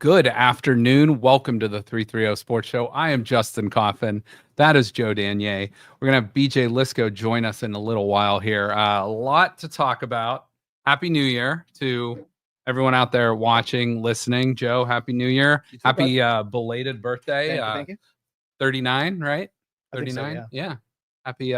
Good afternoon. Welcome to the 330 Sports Show. I am Justin Coffin. That is Joe Danier. We're going to have BJ Lisco join us in a little while here. A lot to talk about. Happy New Year to everyone out there watching, listening. Joe, Happy New Year. Too, happy belated birthday. Thank you. 39, right? I think 39? so, yeah. Happy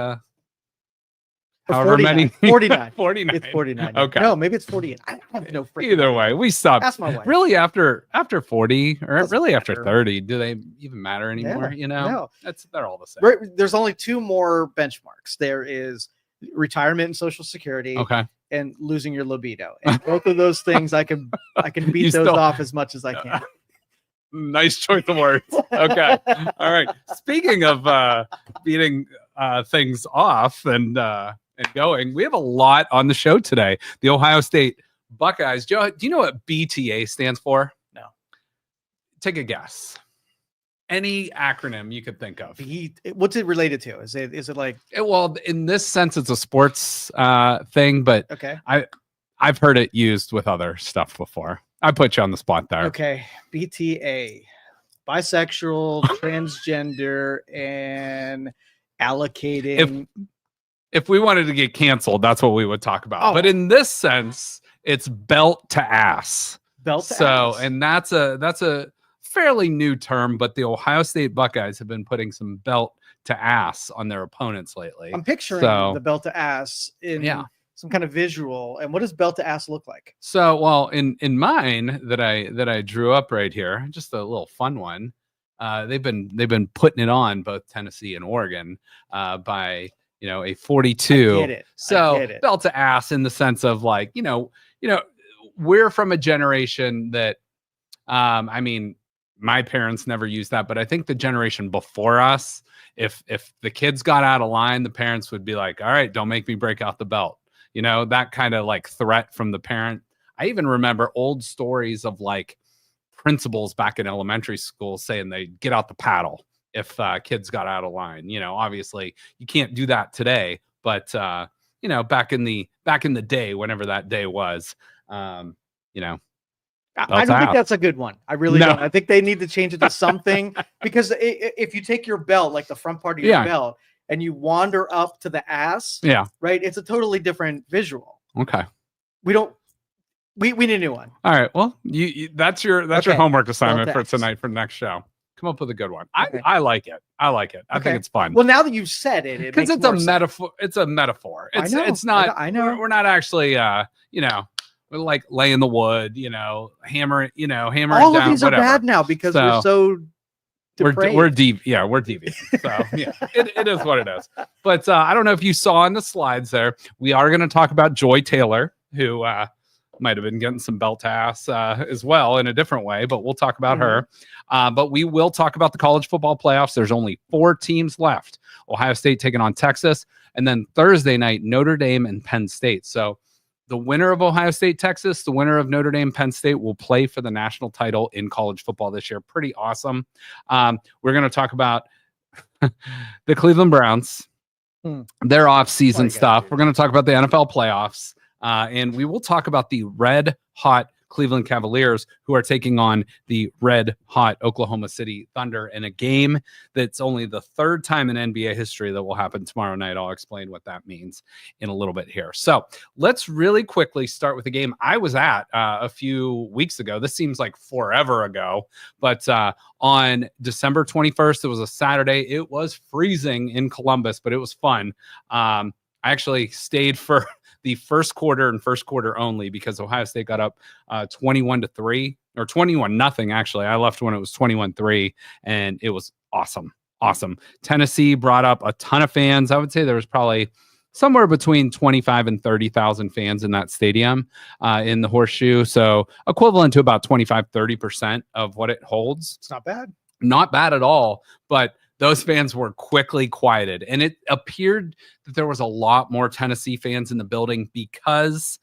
however 49. many. 49. 49. It's 49. Okay. No, maybe it's 48. I have no freaking Either idea. way, we stopped. Ask my wife. Really after 40 or Doesn't really after matter. 30, do they even matter anymore? No. They're all the same. Right, there's only two more benchmarks. There is retirement and Social Security, Okay. and losing your libido. And both of those things I can You beat those still- off as much as I can. Nice choice of words. Okay. All right. Speaking of beating things off and going, we have a lot on the show today. The Ohio State Buckeyes. Joe, do you know what BTA stands for? No. Take a guess. Any acronym you could think of. What's it related to? Is it like Well, in this sense, it's a sports thing, but okay? I've heard it used with other stuff before. I put you on the spot there. Okay, BTA, bisexual, transgender, and allocating. If we wanted to get canceled, that's what we would talk about. Oh. But in this sense, it's belt to ass. Belt to ass. And that's a fairly new term, but the Ohio State Buckeyes have been putting some belt to ass on their opponents lately. I'm picturing So- the belt to ass in some kind of visual. And what does belt to ass look like? So, well, in mine that I drew up right here, just a little fun one. They've been putting it on both Tennessee and Oregon by a 42. I get it. So I get it. belt to ass in the sense of like we're from a generation that I mean my parents never used that, but I think the generation before us, if the kids got out of line, the parents would be like, all right, don't make me break out the belt. That kind of like threat from the parent. I even remember old stories of like principals back in elementary school saying they get out the paddle if kids got out of line. Obviously you can't do that today, but back in the day, whenever that day was, I don't think that's a good one. I really don't. I think they need to change it to something because if you take your belt, like the front part of your belt, and you wander up to the ass, right, it's a totally different visual. Okay. We need a new one. All right. Well, that's your homework assignment Belt for ass. tonight for next show. Come up with a good one. Okay. I like it. I think it's fun. Well, now that you've said it, Because it's a metaphor. It's a metaphor. It's not. I know. We're not actually. We're like laying the wood. Hammer. Hammer. All down, of these whatever. are bad now because we're so. We're deviant. So it is what it is. But I don't know if you saw on the slides there. We are going to talk about Joy Taylor, who might have been getting some belt to ass as well in a different way, but we'll talk about her. But we will talk about the college football playoffs. There's only 4 teams left. Ohio State taking on Texas, and then Thursday night, Notre Dame and Penn State. So the winner of Ohio State, Texas, the winner of Notre Dame, Penn State will play for the national title in college football this year. Pretty awesome. We're going to talk about the Cleveland Browns, their off-season stuff. We're going to talk about the NFL playoffs. And we will talk about the red hot Cleveland Cavaliers, who are taking on the red hot Oklahoma City Thunder in a game that's only the 3rd time in NBA history that will happen tomorrow night. I'll explain what that means in a little bit here. So let's really quickly start with the game I was at a few weeks ago. This seems like forever ago, but on December 21st, it was a Saturday. It was freezing in Columbus, but it was fun. I actually stayed for the first quarter and first quarter only because Ohio State got up 21-3 or 21-0. Actually, I left when it was 21-3 and it was awesome. Tennessee brought up a ton of fans. I would say there was probably somewhere between 25 and 30,000 fans in that stadium in the Horseshoe. So equivalent to about 25-30% of what it holds. It's not bad. Not bad at all, but those fans were quickly quieted. And it appeared that there was a lot more Tennessee fans in the building because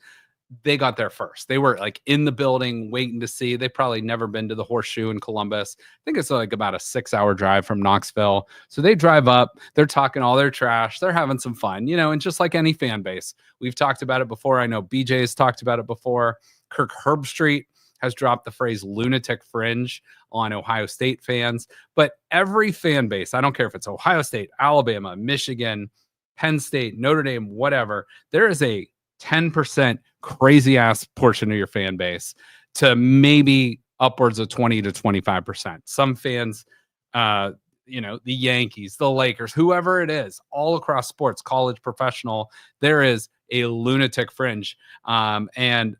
they got there first. They were like in the building waiting to see. They've probably never been to the Horseshoe in Columbus. I think it's like about a 6-hour drive from Knoxville. So they drive up, they're talking all their trash. They're having some fun, and just like any fan base, we've talked about it before. I know BJ has talked about it before. Kirk Herbstreit has dropped the phrase lunatic fringe on Ohio State fans. But every fan base, I don't care if it's Ohio State, Alabama, Michigan, Penn State, Notre Dame, whatever, there is a 10% crazy ass portion of your fan base to maybe upwards of 20 to 25%. Some fans, the Yankees, the Lakers, whoever it is, all across sports, college, professional, there is a lunatic fringe. And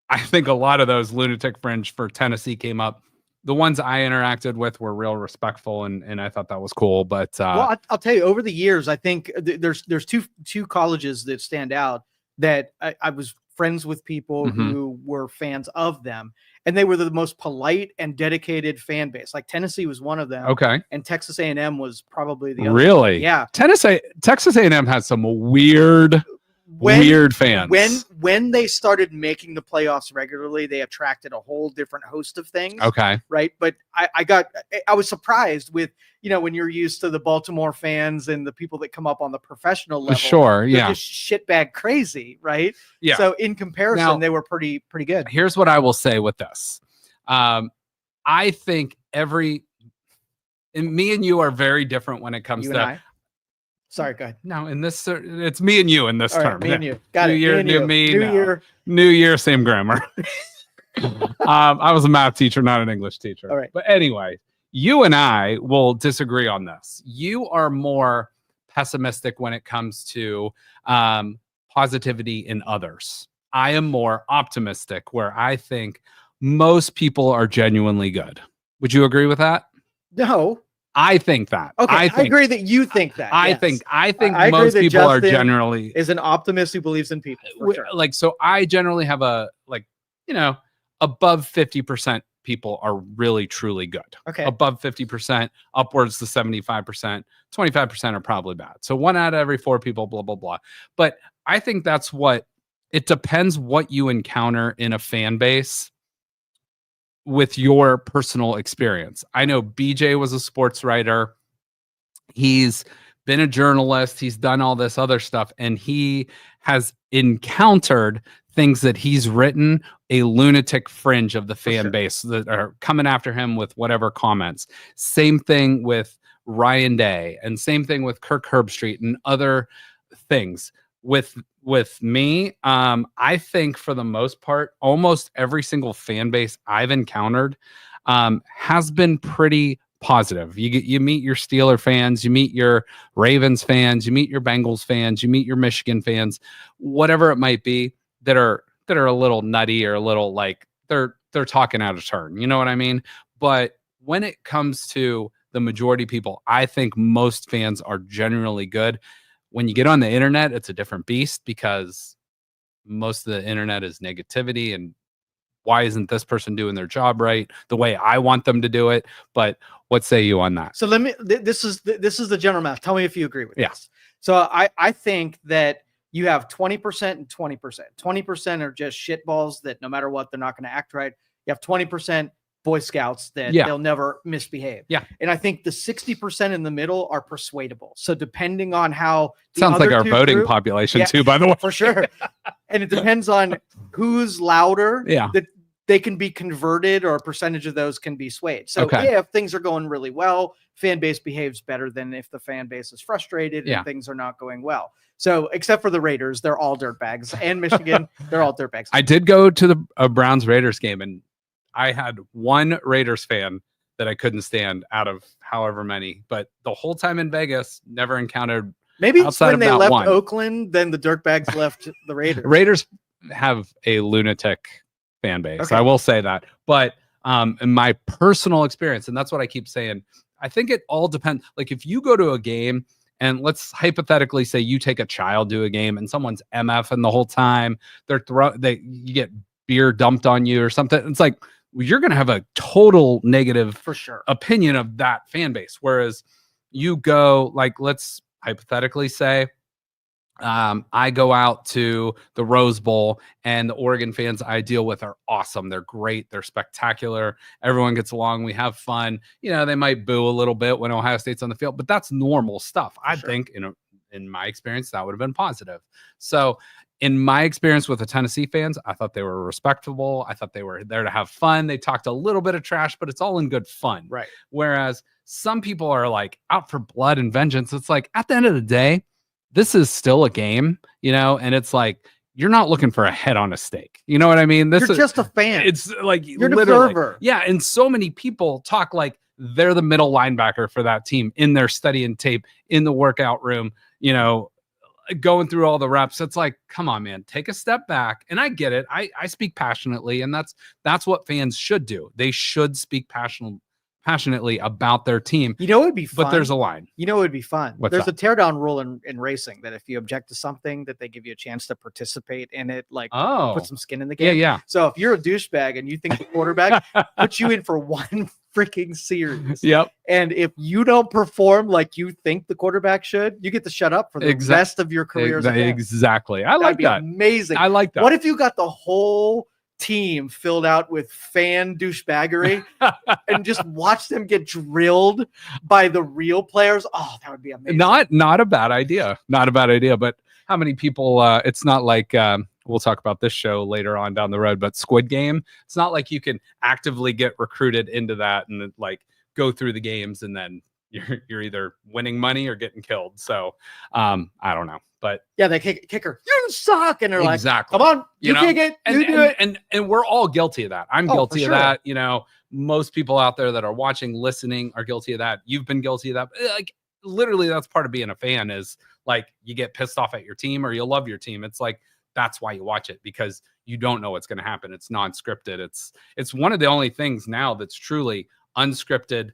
I think a lot of those lunatic fringe for Tennessee came up. The ones I interacted with were real respectful, and I thought that was cool. But well, I'll tell you, over the years, I think there's two colleges that stand out that I was friends with people who were fans of them, and they were the most polite and dedicated fan base. Like Tennessee was one of them. Okay. And Texas A&M was probably the other. Really? Yeah. Texas A&M has some weird fans. When they started making the playoffs regularly, they attracted a whole different host of things. Okay. Right. But I was surprised with, when you're used to the Baltimore fans and the people that come up on the professional level. Sure. Yeah. Just shitbag crazy. Right. Yeah. So in comparison, they were pretty good. Here's what I will say with this. I think and me and you are very different when it comes to. Sorry, go ahead. No, it's me and you in this term. Me and you. Got new it. Year, new me. New year, same grammar. I was a math teacher, not an English teacher. All right. But anyway, you and I will disagree on this. You are more pessimistic when it comes to positivity in others. I am more optimistic, where I think most people are genuinely good. Would you agree with that? No. I think that. Okay, I agree that you think that. I yes. think most people are generally is an optimist who believes in people. Sure. Like, so I generally have above 50% people are really truly good. Okay. Above 50%, upwards to 75%, 25% are probably bad. So 1 out of every 4 people, blah, blah, blah. But I think it depends what you encounter in a fan base with your personal experience. I know BJ was a sports writer. He's been a journalist. He's done all this other stuff, and he has encountered things that he's written a lunatic fringe of the fan base that are coming after him with whatever comments. Same thing with Ryan Day, and same thing with Kirk Herbstreit and other things. With me, I think for the most part, almost every single fan base I've encountered has been pretty positive. You meet your Steeler fans, you meet your Ravens fans, you meet your Bengals fans, you meet your Michigan fans, whatever it might be, that are a little nutty or a little like they're talking out of turn. You know what I mean? But when it comes to the majority people, I think most fans are generally good. When you get on the internet, it's a different beast, because most of the internet is negativity and why isn't this person doing their job right the way I want them to do it? But what say you on that? So this is the general math. Tell me if you agree with this. So I think that you have 20% and 20%. 20% are just shitballs that no matter what, they're not going to act right. You have 20% Boy Scouts that they'll never misbehave. Yeah. And I think the 60% in the middle are persuadable. So depending on how sounds like our voting population too, by the way. For sure. And it depends on who's louder. Yeah. That they can be converted, or a percentage of those can be swayed. So if things are going really well, fan base behaves better than if the fan base is frustrated and things are not going well. So except for the Raiders, they're all dirtbags, and Michigan, they're all dirtbags. I did go to the Browns Raiders game, and I had one Raiders fan that I couldn't stand out of however many, but the whole time in Vegas, never encountered. Maybe it's when they left Oakland, then the dirtbags left the Raiders. Raiders have a lunatic fan base. Okay. I will say that. But in my personal experience, and that's what I keep saying, I think it all depends. Like if you go to a game, and let's hypothetically say you take a child to a game and someone's MFing the whole time, you get beer dumped on you or something. It's like, you're going to have a total negative for sure opinion of that fan base. Whereas you go, like, let's hypothetically say, I go out to the Rose Bowl, and the Oregon fans I deal with are awesome. They're great. They're spectacular. Everyone gets along. We have fun. They might boo a little bit when Ohio State's on the field, but that's normal stuff. I think, in my experience, that would have been positive. So in my experience with the Tennessee fans, I thought they were respectable. I thought they were there to have fun. They talked a little bit of trash, but it's all in good fun. Right. Whereas some people are like out for blood and vengeance. It's like at the end of the day, this is still a game, and it's like you're not looking for a head on a stake. You know what I mean? You're just a fan. It's like you're an observer. Yeah, and so many people talk like they're the middle linebacker for that team in their studying tape in the workout room, going through all the reps. It's like, come on, man, take a step back. And I get it. I speak passionately, and that's what fans should do. They should speak passionately about their team. It would be fun. But there's a line. It would be fun. There's that? A teardown rule in racing that if you object to something, that they give you a chance to participate in it, like put some skin in the game. Yeah. So if you're a douchebag and you think the quarterback puts you in for one freaking series. Yep. And if you don't perform like you think the quarterback should, you get to shut up for the rest of your career. Exactly. I like that. Amazing. I like that. What if you got the whole team filled out with fan douchebaggery and just watch them get drilled by the real players? Oh, that would be amazing. Not a bad idea. Not a bad idea. But how many people? It's not like we'll talk about this show later on down the road. But Squid Game, it's not like you can actively get recruited into that and like go through the games and then you're either winning money or getting killed. So I don't know. But yeah, they kick her. You suck, and they're exactly. Like, "Come on, you kick it, you do it." And we're all guilty of that. I'm guilty of that. Most people out there that are watching, listening, are guilty of that. You've been guilty of that. Like literally, that's part of being a fan. Is like you get pissed off at your team or you love your team. It's like that's why you watch it, because you don't know what's going to happen. It's non-scripted. It's one of the only things now that's truly unscripted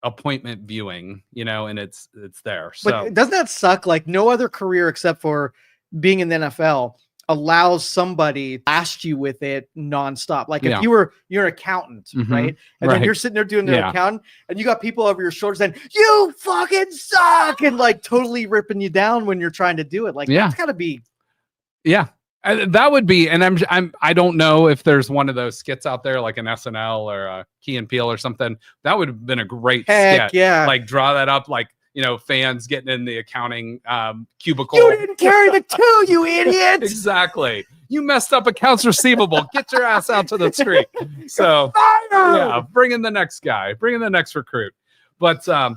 appointment viewing, and it's there. So but doesn't that suck? Like no other career except for being in the NFL allows somebody to blast you with it nonstop. Like if you're an accountant, right? And then you're sitting there doing the accountant and you got people over your shoulders saying, "You fucking suck," and like totally ripping you down when you're trying to do it. Like that's gotta be that would be, and I don't know if there's one of those skits out there like an SNL or a Key and Peele or something. That would have been a great skit. Yeah. Like draw that up, like fans getting in the accounting cubicle. You didn't carry the two, you idiot. Exactly. You messed up accounts receivable. Get your ass out to the street. So bring in the next guy. Bring in the next recruit. But and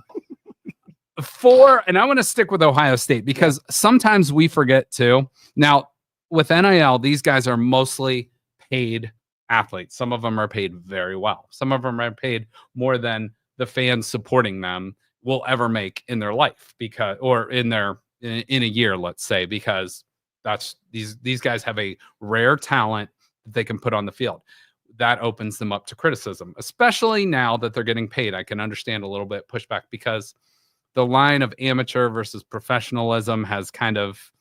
I want to stick with Ohio State because sometimes we forget too. Now, with NIL, these guys are mostly paid athletes. Some of them are paid very well. Some of them are paid more than the fans supporting them will ever make in their life in a year, let's say, because that's these guys have a rare talent that they can put on the field. That opens them up to criticism, especially now that they're getting paid. I can understand a little bit pushback because the line of amateur versus professionalism has kind of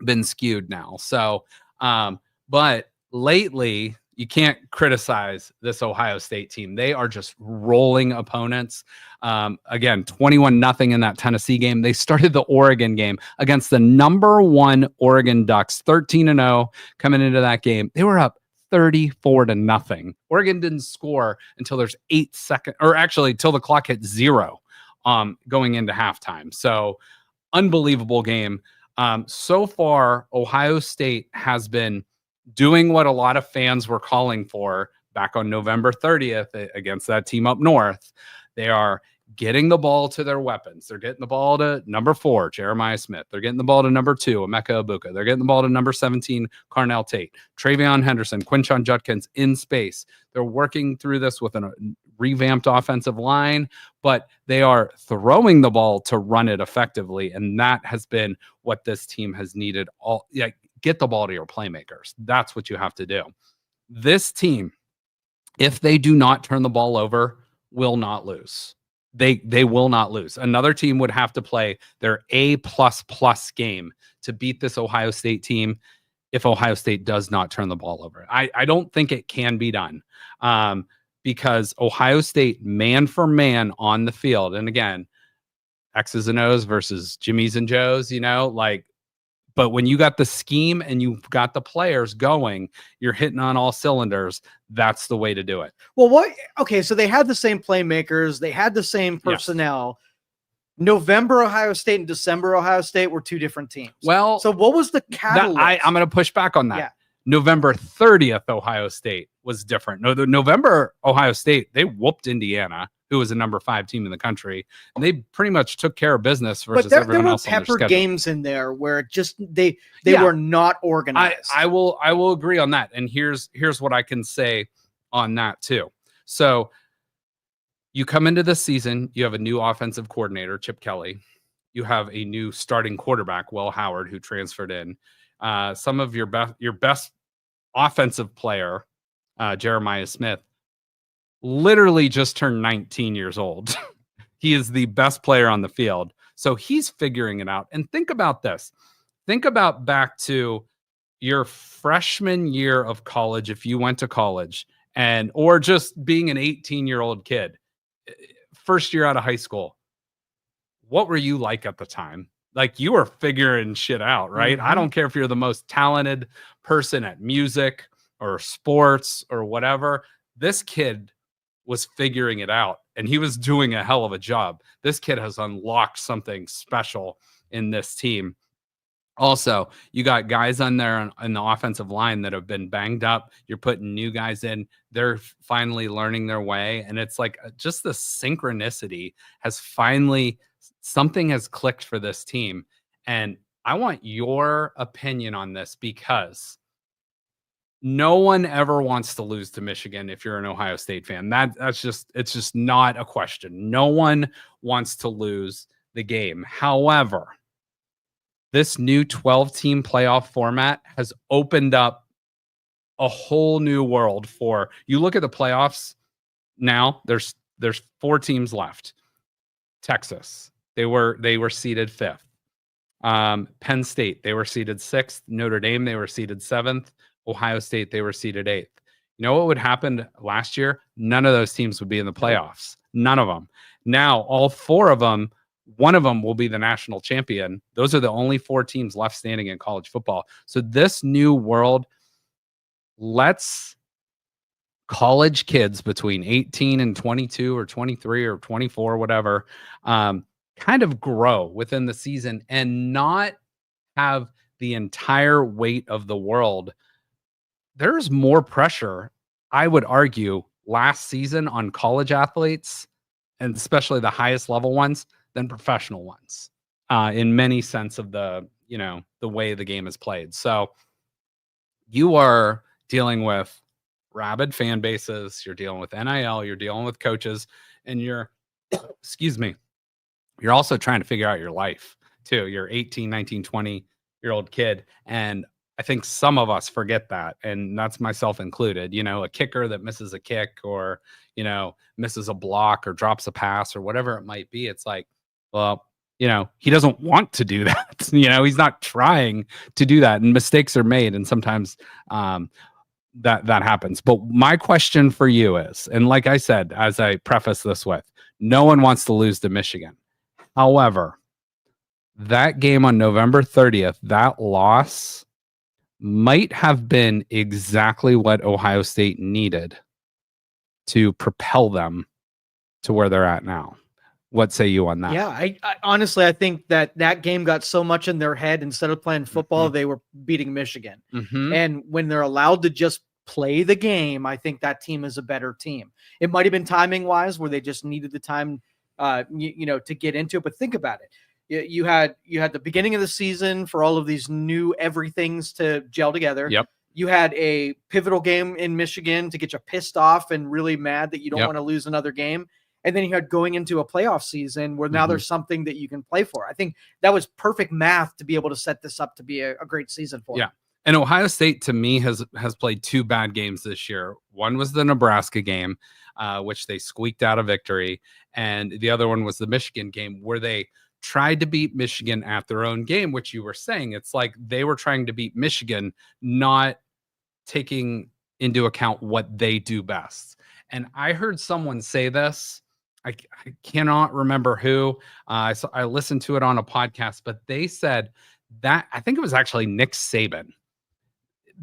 been skewed now. So, but lately you can't criticize this Ohio State team. They are just rolling opponents. Again, 21-0 in that Tennessee game. They started the Oregon game against the number 1 Oregon Ducks, 13-0 coming into that game. They were up 34-0. Oregon didn't score until there's 8 seconds, or actually till the clock hit 0 going into halftime. So unbelievable game. So far, Ohio State has been doing what a lot of fans were calling for back on November 30th against that team up north. They are getting the ball to their weapons. They're getting the ball to number 4, Jeremiah Smith. They're getting the ball to number 2, Emeka Ibuka. They're getting the ball to number 17, Carnell Tate. Travion Henderson, Quinshon Judkins in space. They're working through this with a revamped offensive line, but they are throwing the ball to run it effectively, and that has been what this team has needed. Get the ball to your playmakers. That's what you have to do. This team, if they do not turn the ball over, will not lose. They will not lose. Another team would have to play their A++ game to beat this Ohio State team if Ohio State does not turn the ball over. I don't think it can be done because Ohio State, man for man on the field, and again, X's and O's versus Jimmy's and Joe's, but when you got the scheme and you've got the players going, you're hitting on all cylinders. That's the way to do it. Well, okay, so they had the same playmakers. They had the same personnel. November Ohio State and December Ohio State were two different teams. Well, so what was the catalyst? I'm going to push back on that. Yeah. November 30th, Ohio State was different. No, the November Ohio State, they whooped Indiana, who was a number 5 team in the country, and they pretty much took care of business versus everyone else. There were pepper games in there where just they were not organized. I will agree on that. And here's what I can say on that too. So you come into this season, you have a new offensive coordinator, Chip Kelly. You have a new starting quarterback, Will Howard, who transferred in. Some of your best offensive player, Jeremiah Smith, literally just turned 19 years old. He is the best player on the field. So he's figuring it out. And think about this. Think about back to your freshman year of college, if you went to college, or just being an 18-year-old kid, first year out of high school. What were you like at the time? Like, you were figuring shit out, right? I don't care if you're the most talented person at music or sports or whatever. This kid was figuring it out, and he was doing a hell of a job. This kid has unlocked something special in this team. Also, you got guys on there in the offensive line that have been banged up. You're putting new guys in. They're finally learning their way. And it's like just the synchronicity has finally, something has clicked for this team. And I want your opinion on this, because no one ever wants to lose to Michigan if you're an Ohio State fan. It's just not a question. No one wants to lose the game. However, this new 12-team playoff format has opened up a whole new world for you. Look at the playoffs now. There's 4 teams left. Texas, they were seeded 5th. Penn State, they were seeded 6th. Notre Dame, they were seeded 7th. Ohio State, they were seeded 8th. You know what would happen last year? None of those teams would be in the playoffs. None of them. Now, all 4 of them, one of them will be the national champion. Those are the only 4 teams left standing in college football. So this new world lets college kids between 18 and 22 or 23 or 24, whatever, kind of grow within the season and not have the entire weight of the world. There's more pressure, I would argue, last season on college athletes, and especially the highest level ones, than professional ones, in many sense of the way the game is played. So you are dealing with rabid fan bases, you're dealing with NIL, you're dealing with coaches, and you're, excuse me, you're also trying to figure out your life too. You're 18, 19, 20-year-old kid. And I think some of us forget that, and that's myself included. A kicker that misses a kick, or, misses a block or drops a pass or whatever it might be. It's like, well, he doesn't want to do that. He's not trying to do that, and mistakes are made, and sometimes that happens. But my question for you is, and like I said, as I preface this with, no one wants to lose to Michigan. However, that game on November 30th, that loss might have been exactly what Ohio State needed to propel them to where they're at now. What say you on that? Yeah, I honestly, I think that game got so much in their head. Instead of playing football, they were beating Michigan. And when they're allowed to just play the game, I think that team is a better team. It might have been timing wise where they just needed the time, to get into it. But think about it. You had the beginning of the season for all of these new everythings to gel together. Yep. You had a pivotal game in Michigan to get you pissed off and really mad that you don't want to lose another game. And then you had going into a playoff season where now there's something that you can play for. I think that was perfect math to be able to set this up to be a great season for them. And Ohio State, to me, has played 2 bad games this year. One was the Nebraska game, which they squeaked out a victory. And the other one was the Michigan game, where they tried to beat Michigan at their own game, which you were saying. It's like they were trying to beat Michigan, not taking into account what they do best. And I heard someone say this. I cannot remember who. I listened to it on a podcast, but they said that, I think it was actually Nick Saban,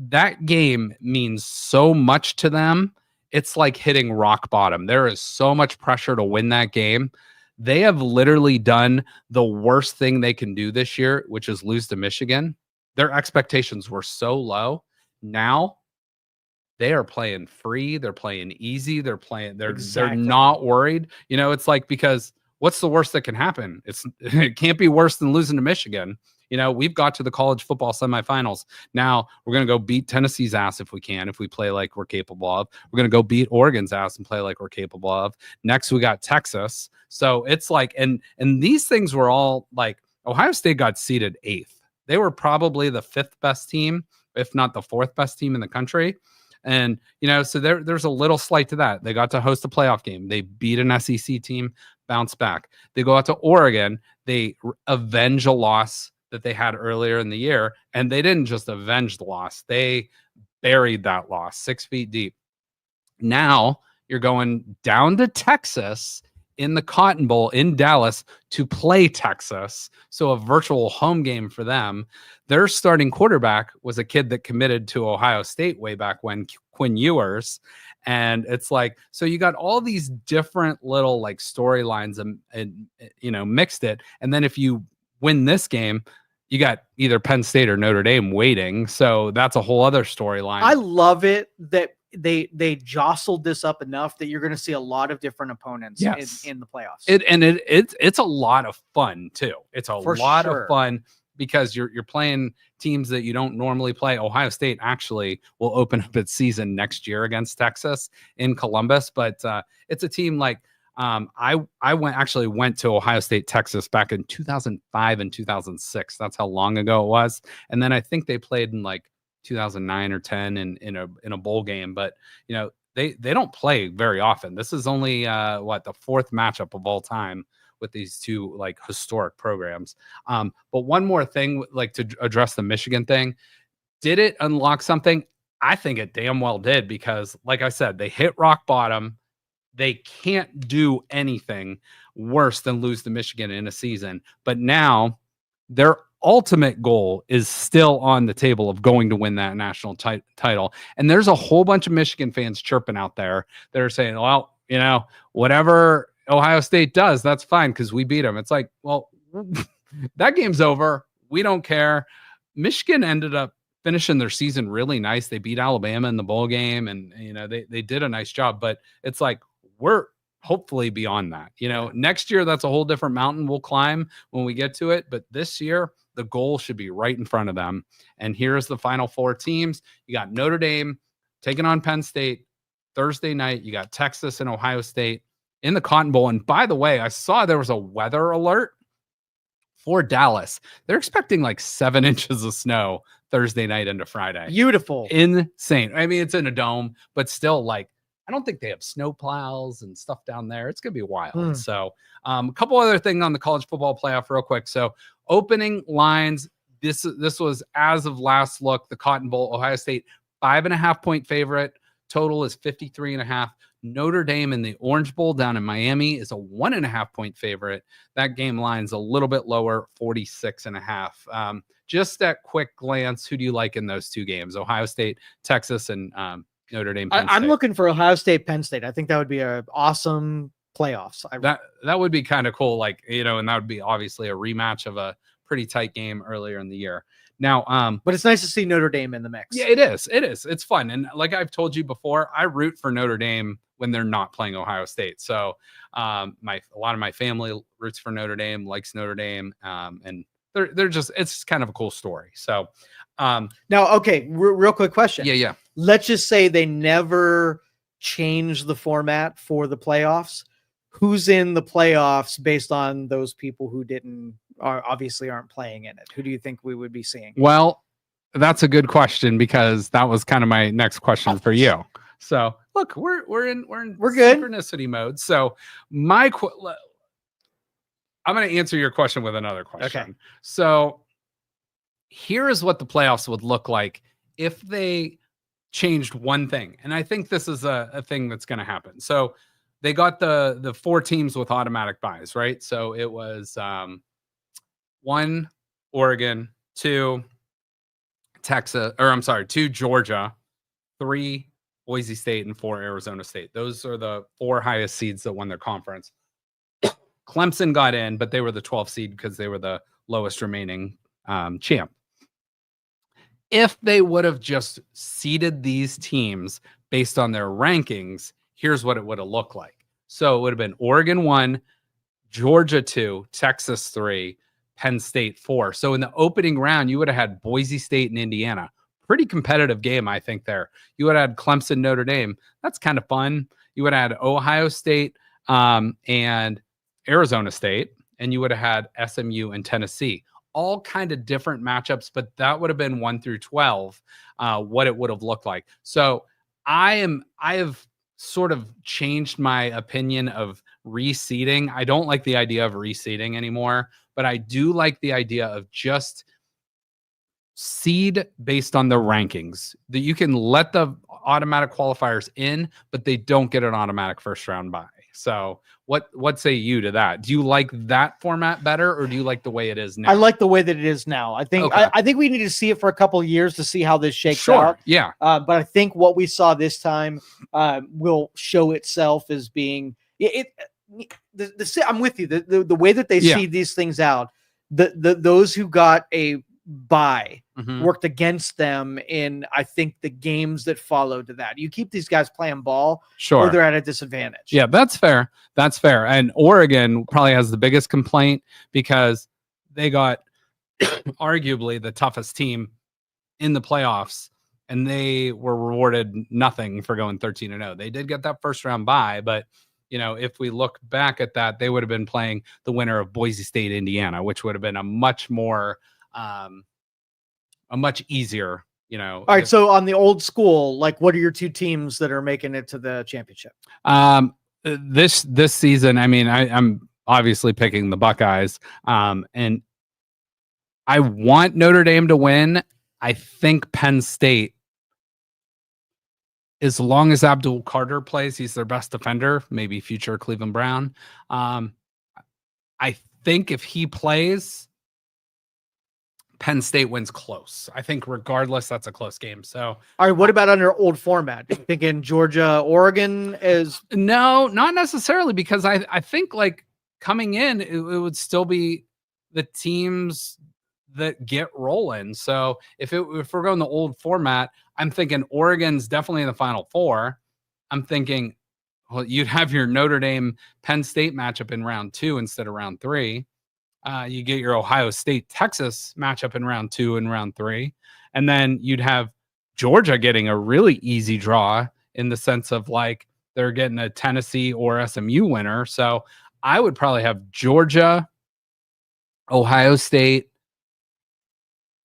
that game means so much to them. It's like hitting rock bottom. There is so much pressure to win that game They have literally done the worst thing they can do this year, which is lose to Michigan. Their expectations were so low. Now they are playing free. They're playing easy. They're not worried. It's like, because what's the worst that can happen? It can't be worse than losing to Michigan. We've got to the college football semifinals. Now we're going to go beat Tennessee's ass if we can, if we play like we're capable of. We're going to go beat Oregon's ass and play like we're capable of. Next, we got Texas. So it's like, and these things were all like, Ohio State got seeded 8th. They were probably the 5th best team, if not the 4th best team in the country. And, so there's a little slight to that. They got to host a playoff game. They beat an SEC team, bounce back. They go out to Oregon. They avenge a loss that they had earlier in the year. And they didn't just avenge the loss. They buried that loss 6 feet deep. Now you're going down to Texas in the Cotton Bowl in Dallas to play Texas. So a virtual home game for them. Their starting quarterback was a kid that committed to Ohio State way back when, Quinn Ewers. And it's like, so you got all these different little like storylines and mixed it. And then if you win this game, you got either Penn State or Notre Dame waiting. So that's a whole other storyline. I love it that they jostled this up enough that you're going to see a lot of different opponents in the playoffs. It's a lot of fun too. It's a lot of fun because you're playing teams that you don't normally play. Ohio State actually will open up its season next year against Texas in Columbus, but it's a team like I went to Ohio State, Texas back in 2005 and 2006. That's how long ago it was. And then I think they played in like 2009 or 10 in a bowl game, but they don't play very often. This is only the 4th matchup of all time with these two like historic programs. But one more thing, like to address the Michigan thing, did it unlock something? I think it damn well did, because like I said, they hit rock bottom. They can't do anything worse than lose to Michigan in a season. But now their ultimate goal is still on the table of going to win that national title. And there's a whole bunch of Michigan fans chirping out there that are saying, well, whatever Ohio State does, that's fine because we beat them. It's like, well, that game's over. We don't care. Michigan ended up finishing their season really nice. They beat Alabama in the bowl game, and they did a nice job. But it's like, we're hopefully beyond that. Next year, that's a whole different mountain we'll climb when we get to it. But this year, the goal should be right in front of them. And here's the final 4 teams. You got Notre Dame taking on Penn State Thursday night. You got Texas and Ohio State in the Cotton Bowl. And by the way, I saw there was a weather alert for Dallas. They're expecting like 7 inches of snow Thursday night into Friday. Beautiful. Insane. I mean, it's in a dome, but still, like, I don't think they have snow plows and stuff down there. It's going to be wild. So a couple other things on the college football playoff real quick. So opening lines, this was as of last look, the Cotton Bowl, Ohio State, 5.5 point favorite. Total is 53.5. Notre Dame in the Orange Bowl down in Miami is a 1.5 point favorite. That game line's a little bit lower, 46.5. Just at quick glance, who do you like in those two games? Ohio State, Texas, and Notre Dame. I'm looking for Ohio State, Penn State. I think that would be an awesome playoffs. That would be kind of cool. Like, and that would be obviously a rematch of a pretty tight game earlier in the year. Now, but it's nice to see Notre Dame in the mix. Yeah, it is. It's fun. And like I've told you before, I root for Notre Dame when they're not playing Ohio State. So a lot of my family roots for Notre Dame, likes Notre Dame. And they're just, it's kind of a cool story. So now, okay, real quick question. Yeah. Let's just say they never change the format for the playoffs. Who's in the playoffs based on those people who obviously aren't playing in it? Who do you think we would be seeing? Well, that's a good question, because that was kind of my next question for you. So look, we're good synchronicity mode. So I'm going to answer your question with another question. Okay. So here is what the playoffs would look like if they changed one thing. And I think this is a thing that's going to happen. So they got the 4 teams with automatic buys, right? So it was 1 Oregon, 2 Texas, or I'm sorry, 2 Georgia, 3 Boise State, and 4 Arizona State. Those are the 4 highest seeds that won their conference. Clemson got in, but they were the 12th seed because they were the lowest remaining champ. If they would have just seeded these teams based on their rankings, here's what it would have looked like. So it would have been Oregon 1, Georgia 2, Texas 3, Penn State 4. So in the opening round, you would have had Boise State and Indiana. Pretty competitive game, I think, there. You would have had Clemson, Notre Dame. That's kind of fun. You would have had Ohio State and Arizona State, and you would have had SMU and Tennessee. All kind of different matchups, but that would have been 1 through 12, what it would have looked like. So I have sort of changed my opinion of reseeding. I don't like the idea of reseeding anymore, but I do like the idea of just seed based on the rankings, that you can let the automatic qualifiers in, but they don't get an automatic first round bye. So what say you to that? Do you like that format better, or do you like the way it is now? I like the way that it is now. I think I think we need to see it for a couple of years to see how this shakes out. Yeah. But I think what we saw this time will show itself as being I'm with you. The way that they see these things out, those who got a bye worked against them in, I think, the games that followed to that. You keep these guys playing ball, or they're at a disadvantage. Yeah, that's fair. That's fair. And Oregon probably has the biggest complaint because they got arguably the toughest team in the playoffs, and they were rewarded nothing for going 13-0. They did get that first round bye, but if we look back at that, they would have been playing the winner of Boise State, Indiana, which would have been a much more a much easier, All right. So on the old school, like, what are your two teams that are making it to the championship? This season, I mean, I'm obviously picking the Buckeyes, and I want Notre Dame to win. I think Penn State, as long as Abdul Carter plays, he's their best defender, maybe future Cleveland Brown. I think if he plays, Penn State wins close. I think regardless, that's a close game. So, all right, what about under old format? Thinking Georgia, Oregon is no, not necessarily, because I think like coming in, it would still be the teams that get rolling. So if we're going the old format, I'm thinking Oregon's definitely in the Final Four. I'm thinking, well, you'd have your Notre Dame Penn State matchup in round 2 instead of round 3. You get your Ohio State Texas matchup in round 2 and round 3. And then you'd have Georgia getting a really easy draw in the sense of like they're getting a Tennessee or SMU winner. So I would probably have Georgia, Ohio State,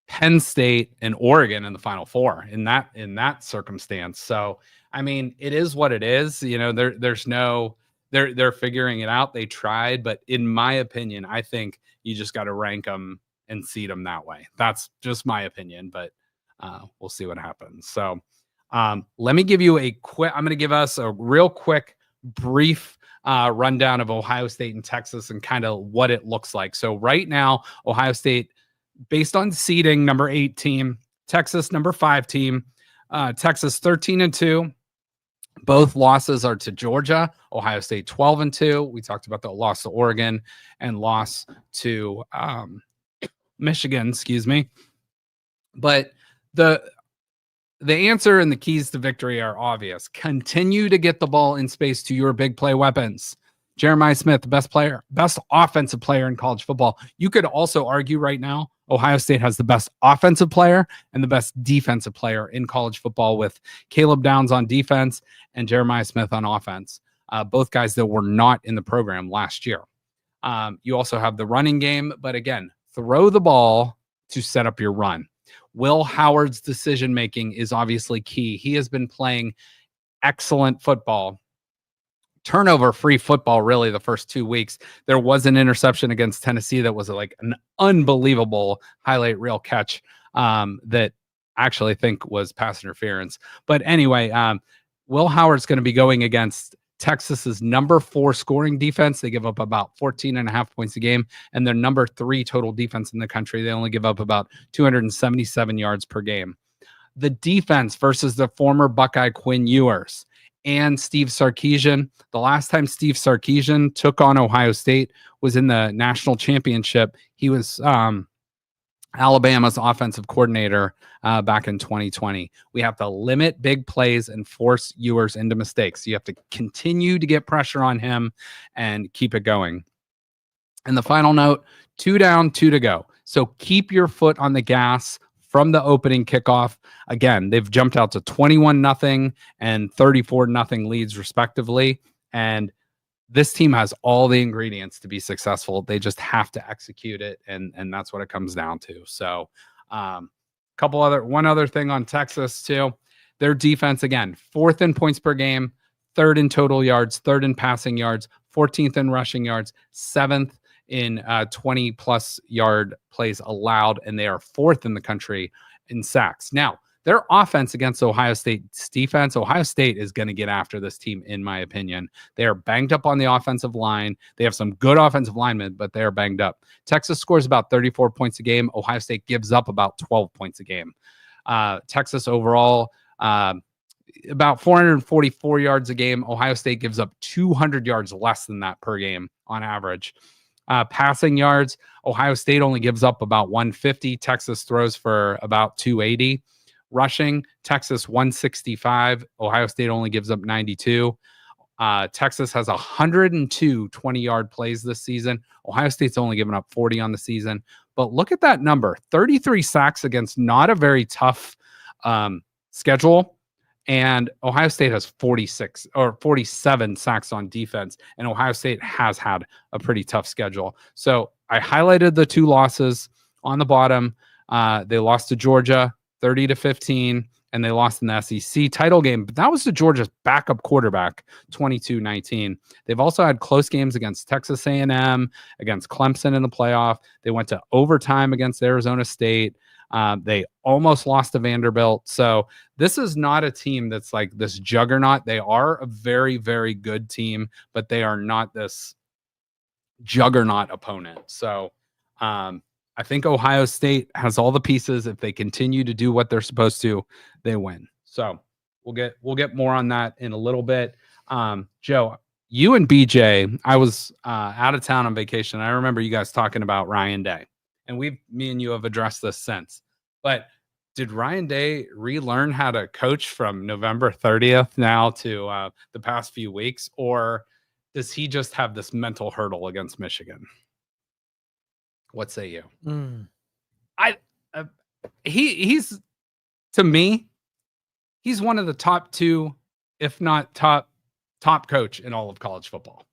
Penn State, and Oregon in the Final Four in that circumstance. So, I mean, it is what it is. There's no, they're figuring it out. They tried, but in my opinion, I think you just got to rank them and seed them that way. That's just my opinion, but we'll see what happens. So let me give you I'm going to give us a real quick, brief rundown of Ohio State and Texas and kind of what it looks like. So right now, Ohio State, based on seeding, number 8 team, Texas, number 5 team, Texas 13-2. Both losses are to Georgia. Ohio State 12-2. We talked about the loss to Oregon and loss to Michigan, excuse me. But the answer and the keys to victory are obvious. Continue to get the ball in space to your big play weapons. Jeremiah Smith, the best offensive player in college football. You could also argue right now Ohio State has the best offensive player and the best defensive player in college football, with Caleb Downs on defense and Jeremiah Smith on offense. Both guys that were not in the program last year. You also have the running game, but again, throw the ball to set up your run. Will Howard's decision-making is obviously key. He has been playing excellent football. Turnover-free football, really, the first 2 weeks. There was an interception against Tennessee that was like an unbelievable highlight reel catch that I actually think was pass interference. But anyway, Will Howard's going to be going against Texas's number 4 scoring defense. They give up about 14.5 points a game, and their number 3 total defense in the country. They only give up about 277 yards per game. The defense versus the former Buckeye Quinn Ewers and Steve Sarkisian. The last time Steve Sarkisian took on Ohio State was in the national championship. He was Alabama's offensive coordinator back in 2020. We have to limit big plays and force Ewers into mistakes. You have to continue to get pressure on him and keep it going. And the final note, 2 down, 2 to go. So keep your foot on the gas from the opening kickoff. Again, they've jumped out to 21-0 and 34-0 leads respectively. And this team has all the ingredients to be successful. They just have to execute it, and that's what it comes down to. So, one other thing on Texas too. Their defense, again, 4th in points per game, 3rd in total yards, 3rd in passing yards, 14th in rushing yards, 7th in 20-plus yard plays allowed, and they are 4th in the country in sacks. Now, their offense against Ohio State's defense, Ohio State is going to get after this team, in my opinion. They are banged up on the offensive line. They have some good offensive linemen, but they are banged up. Texas scores about 34 points a game. Ohio State gives up about 12 points a game. Texas overall, about 444 yards a game. Ohio State gives up 200 yards less than that per game on average. Passing yards, Ohio State only gives up about 150. Texas throws for about 280. Rushing, Texas 165. Ohio State only gives up 92. Texas has 102 20-yard plays this season. Ohio State's only given up 40 on the season. But look at that number, 33 sacks against not a very tough schedule. And Ohio State has 46 or 47 sacks on defense. And Ohio State has had a pretty tough schedule. So I highlighted the 2 losses on the bottom. They lost to Georgia 30-15, and they lost in the SEC title game. But that was to Georgia's backup quarterback, 22-19. They've also had close games against Texas A&M, against Clemson in the playoff. They went to overtime against Arizona State. They almost lost to Vanderbilt. So this is not a team that's like this juggernaut. They are a very, very good team, but they are not this juggernaut opponent. So I think Ohio State has all the pieces. If they continue to do what they're supposed to, they win. So we'll get more on that in a little bit. Joe, you and BJ, I was out of town on vacation. I remember you guys talking about Ryan Day, and me and you have addressed this since. But did Ryan Day relearn how to coach from November 30th now to the past few weeks, or does he just have this mental hurdle against Michigan? What say you? He's to me, he's one of the top 2, if not top coach in all of college football.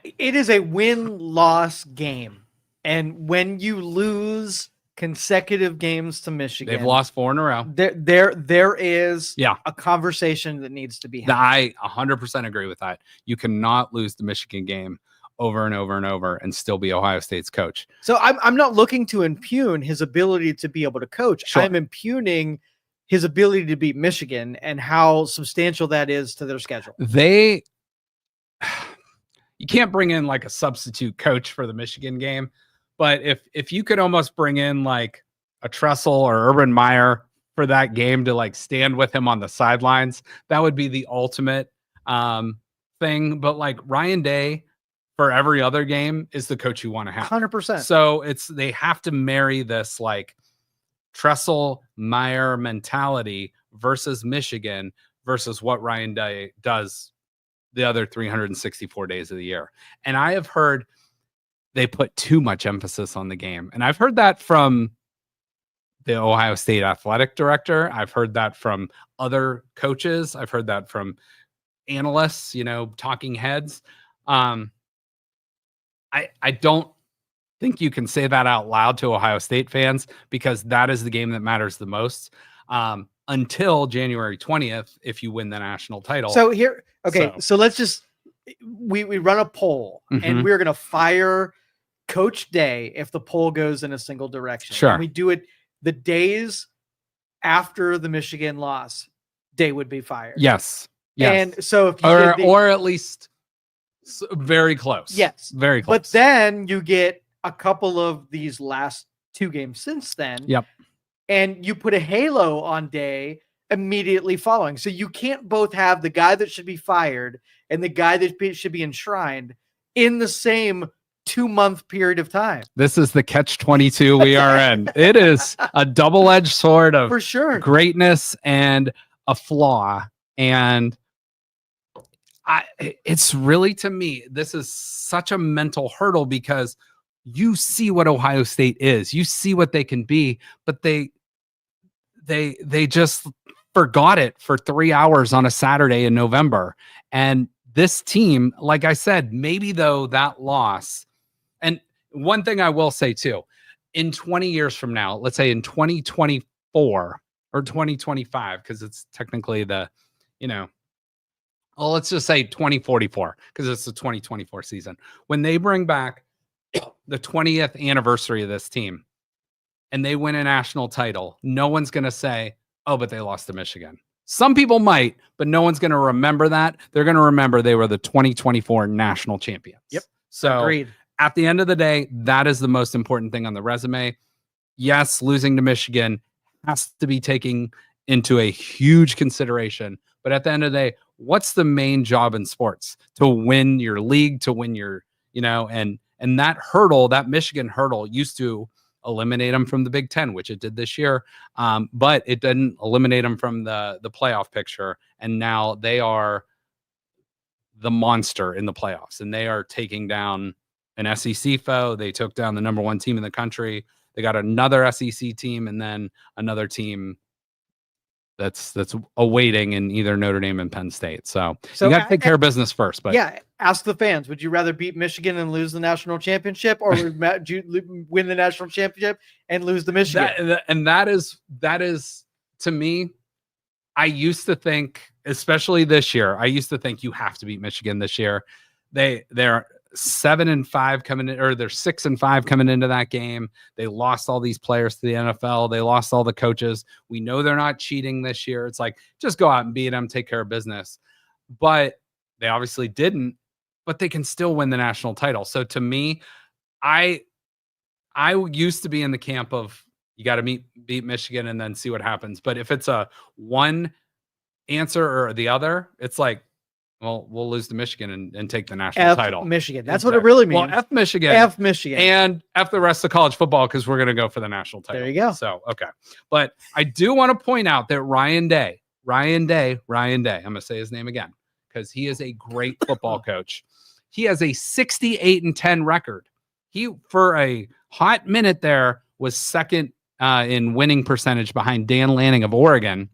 It is a win-loss game, and when you lose consecutive games to Michigan, they've lost 4 in a row. There is a conversation that needs to be had. I 100% agree with that. You cannot lose the Michigan game over and over and over and still be Ohio State's coach. So I'm not looking to impugn his ability to be able to coach. Sure. I'm impugning his ability to beat Michigan and how substantial that is to their schedule. You can't bring in like a substitute coach for the Michigan game, but if you could almost bring in like a Tressel or Urban Meyer for that game to like stand with him on the sidelines, that would be the ultimate thing. But like Ryan Day, for every other game, is the coach you want to have. 100%. So they have to marry this like Tressel Meyer mentality versus Michigan versus what Ryan Day does the other 364 days of the year. And I have heard they put too much emphasis on the game. And I've heard that from the Ohio State athletic director. I've heard that from other coaches. I've heard that from analysts, talking heads. I don't think you can say that out loud to Ohio State fans, because that is the game that matters the most until January 20th, if you win the national title. So so let's just, we run a poll, and we're going to fire Coach Day if the poll goes in a single direction. Sure. And we do it the days after the Michigan loss, Day would be fired. Yes. And so if you or at least very close. Yes. Very close. But then you get a couple of these last 2 games since then. Yep. And you put a halo on Day immediately following. So you can't both have the guy that should be fired and the guy that should be enshrined in the same 2-month period of time. This is the catch-22 we are in. It is a double-edged sword of for sure greatness and a flaw. And it's really, to me, this is such a mental hurdle because you see what Ohio State is, you see what they can be, but they just forgot it for 3 hours on a Saturday in November. And this team, like I said, maybe though that loss, and one thing I will say too, in 20 years from now, let's say in 2024 or 2025, because it's technically the, well, let's just say 2044, because it's the 2024 season. When they bring back the 20th anniversary of this team and they win a national title, no one's going to say, oh, but they lost to Michigan. Some people might, but no one's going to remember that. They're going to remember they were the 2024 national champions. Yep. So agreed. At the end of the day, that is the most important thing on the resume. Yes, losing to Michigan has to be taken into a huge consideration. But at the end of the day, what's the main job in sports? To win your league, to win your, and that hurdle, that Michigan hurdle used to eliminate them from the Big Ten, which it did this year. But it didn't eliminate them from the playoff picture. And now they are the monster in the playoffs, and they are taking down an SEC foe. They took down the #1 team in the country. They got another SEC team and then another team that's awaiting in either Notre Dame and Penn State. So you got to take care of business first. But yeah, ask the fans, would you rather beat Michigan and lose the national championship, or would you win the national championship and lose the Michigan? That is to me, I used to think, especially this year, I used to think you have to beat Michigan this year. They're 7-5 coming in, or they're 6-5 coming into that game. They lost all these players to the NFL. They lost all the coaches. We know they're not cheating this year. It's like, just go out and beat them, take care of business. But they obviously didn't, but they can still win the national title. So to me, I used to be in the camp of, you got to beat Michigan and then see what happens. But if it's a one answer or the other, it's like, well, we'll lose to Michigan and take the national title. Michigan. That's what it really means. Well, F Michigan. F Michigan. And F the rest of college football, because we're going to go for the national title. There you go. So, okay. But I do want to point out that Ryan Day, I'm going to say his name again, because he is a great football coach. He has a 68-10 record. He, for a hot minute there, was second in winning percentage behind Dan Lanning of Oregon.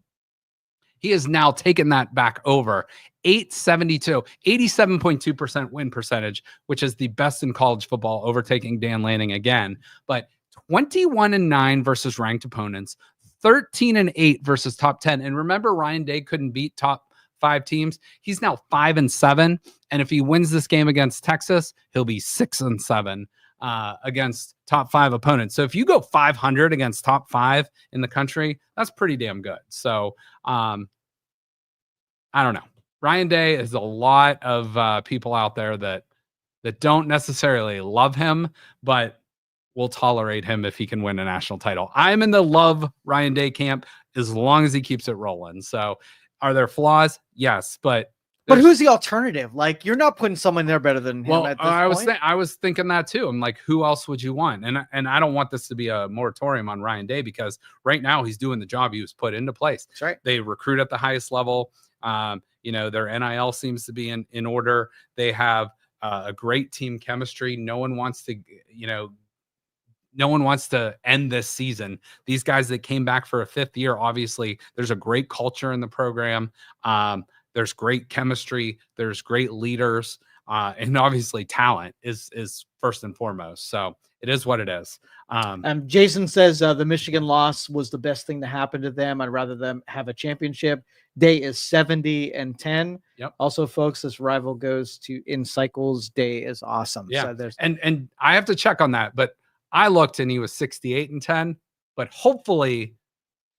He has now taken that back over. 872, 87.2% win percentage, which is the best in college football, overtaking Dan Lanning again. But 21-9 versus ranked opponents, 13-8 versus top 10. And remember, Ryan Day couldn't beat top 5 teams. He's now 5-7. And if he wins this game against Texas, he'll be 6-7 against top 5 opponents. So if you go 500 against top 5 in the country, that's pretty damn good. So I don't know. Ryan Day is a lot of people out there that don't necessarily love him, but will tolerate him if he can win a national title. I'm in the love Ryan Day camp as long as he keeps it rolling. So are there flaws? Yes, but who's the alternative? Like, you're not putting someone there better than him at this point. I was thinking that too. I'm like, who else would you want? And I don't want this to be a moratorium on Ryan Day, because right now he's doing the job he was put into place. That's right. They recruit at the highest level. Their NIL seems to be in order. They have a great team chemistry. No one wants to end this season. These guys that came back for a 5th year, obviously there's a great culture in the program. There's great chemistry. There's great leaders. And obviously talent is first and foremost. So it is what it is. Jason says the Michigan loss was the best thing to happen to them. I'd rather them have a championship. Day is 70-10. Yep. Also, folks, this rival goes in cycles. Day is awesome. Yeah. So and I have to check on that, but I looked and he was 68-10, but hopefully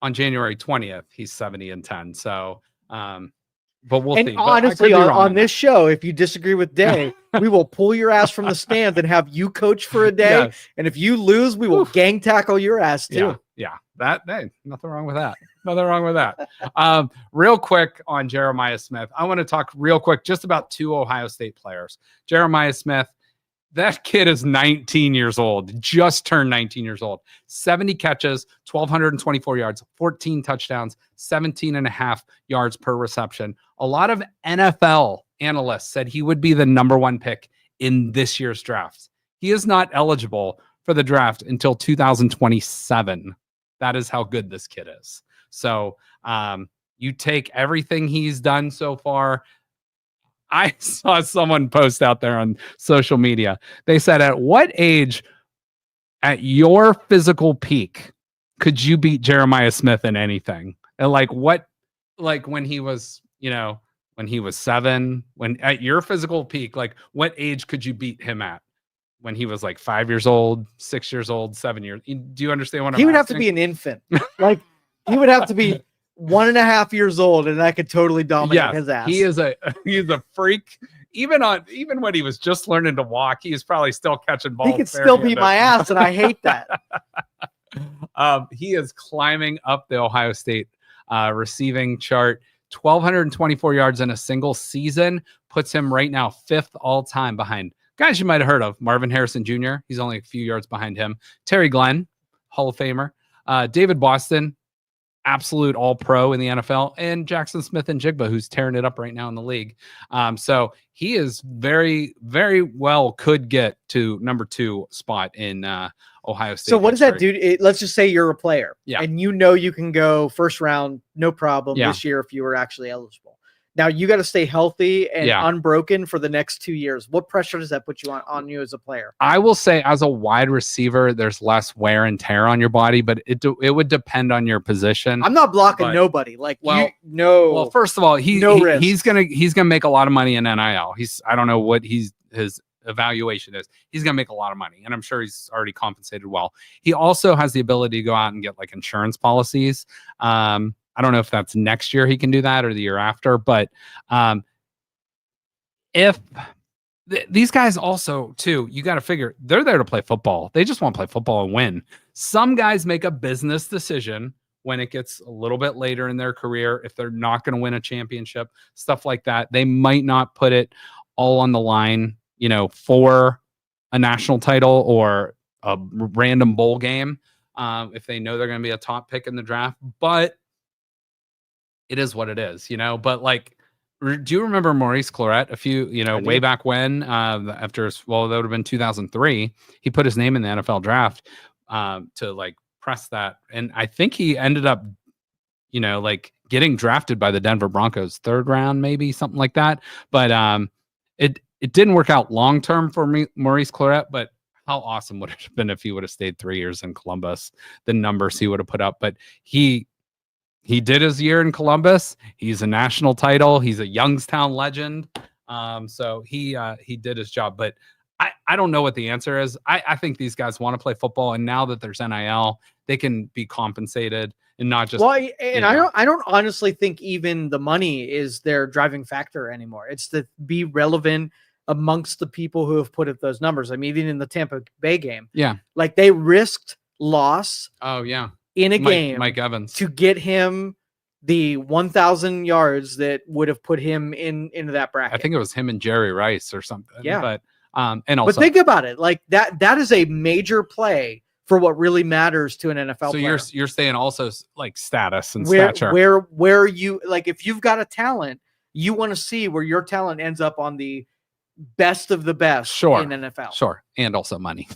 on January 20th, he's 70-10. So, but we'll see. Honestly, on this show, if you disagree with Day, we will pull your ass from the stands and have you coach for a day. Yes. And if you lose, we will gang tackle your ass too. Yeah. Hey, nothing wrong with that. Nothing wrong with that. Real quick on Jeremiah Smith. I want to talk real quick just about 2 Ohio State players. Jeremiah Smith, that kid is 19 years old, just turned 19 years old. 70 catches, 1,224 yards, 14 touchdowns, 17.5 yards per reception. A lot of NFL analysts said he would be the #1 pick in this year's draft. He is not eligible for the draft until 2027. That is how good this kid is. So you take everything he's done so far. I saw someone post out there on social media. They said, at what age, at your physical peak, could you beat Jeremiah Smith in anything? And when he was, when he was 7, when at your physical peak, what age could you beat him at? When he was 5 years old, 6 years old, 7 years. Do you understand what I'm He would asking? have to be an infant. He would have to be 1.5 years old, and I could totally dominate his ass. He's a freak. Even when he was just learning to walk, he is probably still catching balls. He could still beat my ass, and I hate that. He is climbing up the Ohio State receiving chart. 1,224 yards in a single season puts him right now 5th all time behind guys you might have heard of. Marvin Harrison Jr. He's only a few yards behind him. Terry Glenn, Hall of Famer. David Boston, absolute all-pro in the NFL, and Jackson Smith-Njigba, who's tearing it up right now in the league. So he is very, very well could get to #2 spot in Ohio State. So what does that do? Let's just say you're a player, yeah, and you can go first round, no problem, this year if you were actually eligible. Now you got to stay healthy and unbroken for the next 2 years. What pressure does that put you on you as a player? I will say, as a wide receiver, there's less wear and tear on your body, but it would depend on your position. I'm not blocking nobody. Well, first of all, he's gonna make a lot of money in NIL. I don't know what his evaluation is. He's gonna make a lot of money, and I'm sure he's already compensated well. He also has the ability to go out and get insurance policies. I don't know if that's next year he can do that or the year after, but if these guys also too, you got to figure they're there to play football. They just want to play football and win. Some guys make a business decision when it gets a little bit later in their career. If they're not going to win a championship, stuff like that, they might not put it all on the line, for a national title or a random bowl game. If they know they're going to be a top pick in the draft, but it is what it is, but do you remember Maurice Clarett way back when, that would have been 2003, he put his name in the NFL draft, to press that. And I think he ended up, getting drafted by the Denver Broncos 3rd round, maybe something like that. But, it didn't work out long-term for Maurice Clarett, but how awesome would it have been if he would have stayed 3 years in Columbus, the numbers he would have put up. But he did his year in Columbus. He's a national title. He's a Youngstown legend. So he did his job. But I don't know what the answer is. I think these guys want to play football, and now that there's NIL, they can be compensated and not just. Well, and I don't honestly think even the money is their driving factor anymore. It's to be relevant amongst the people who have put up those numbers. I mean, even in the Tampa Bay game, they risked loss. Oh yeah. In a game, Mike Evans, to get him the 1,000 yards that would have put him into that bracket. I think it was him and Jerry Rice or something. Yeah, but but think about it, that is a major play for what really matters to an NFL player. So you're saying also status and stature. Where you if you've got a talent, you want to see where your talent ends up on the best of the best in NFL. Sure, and also money.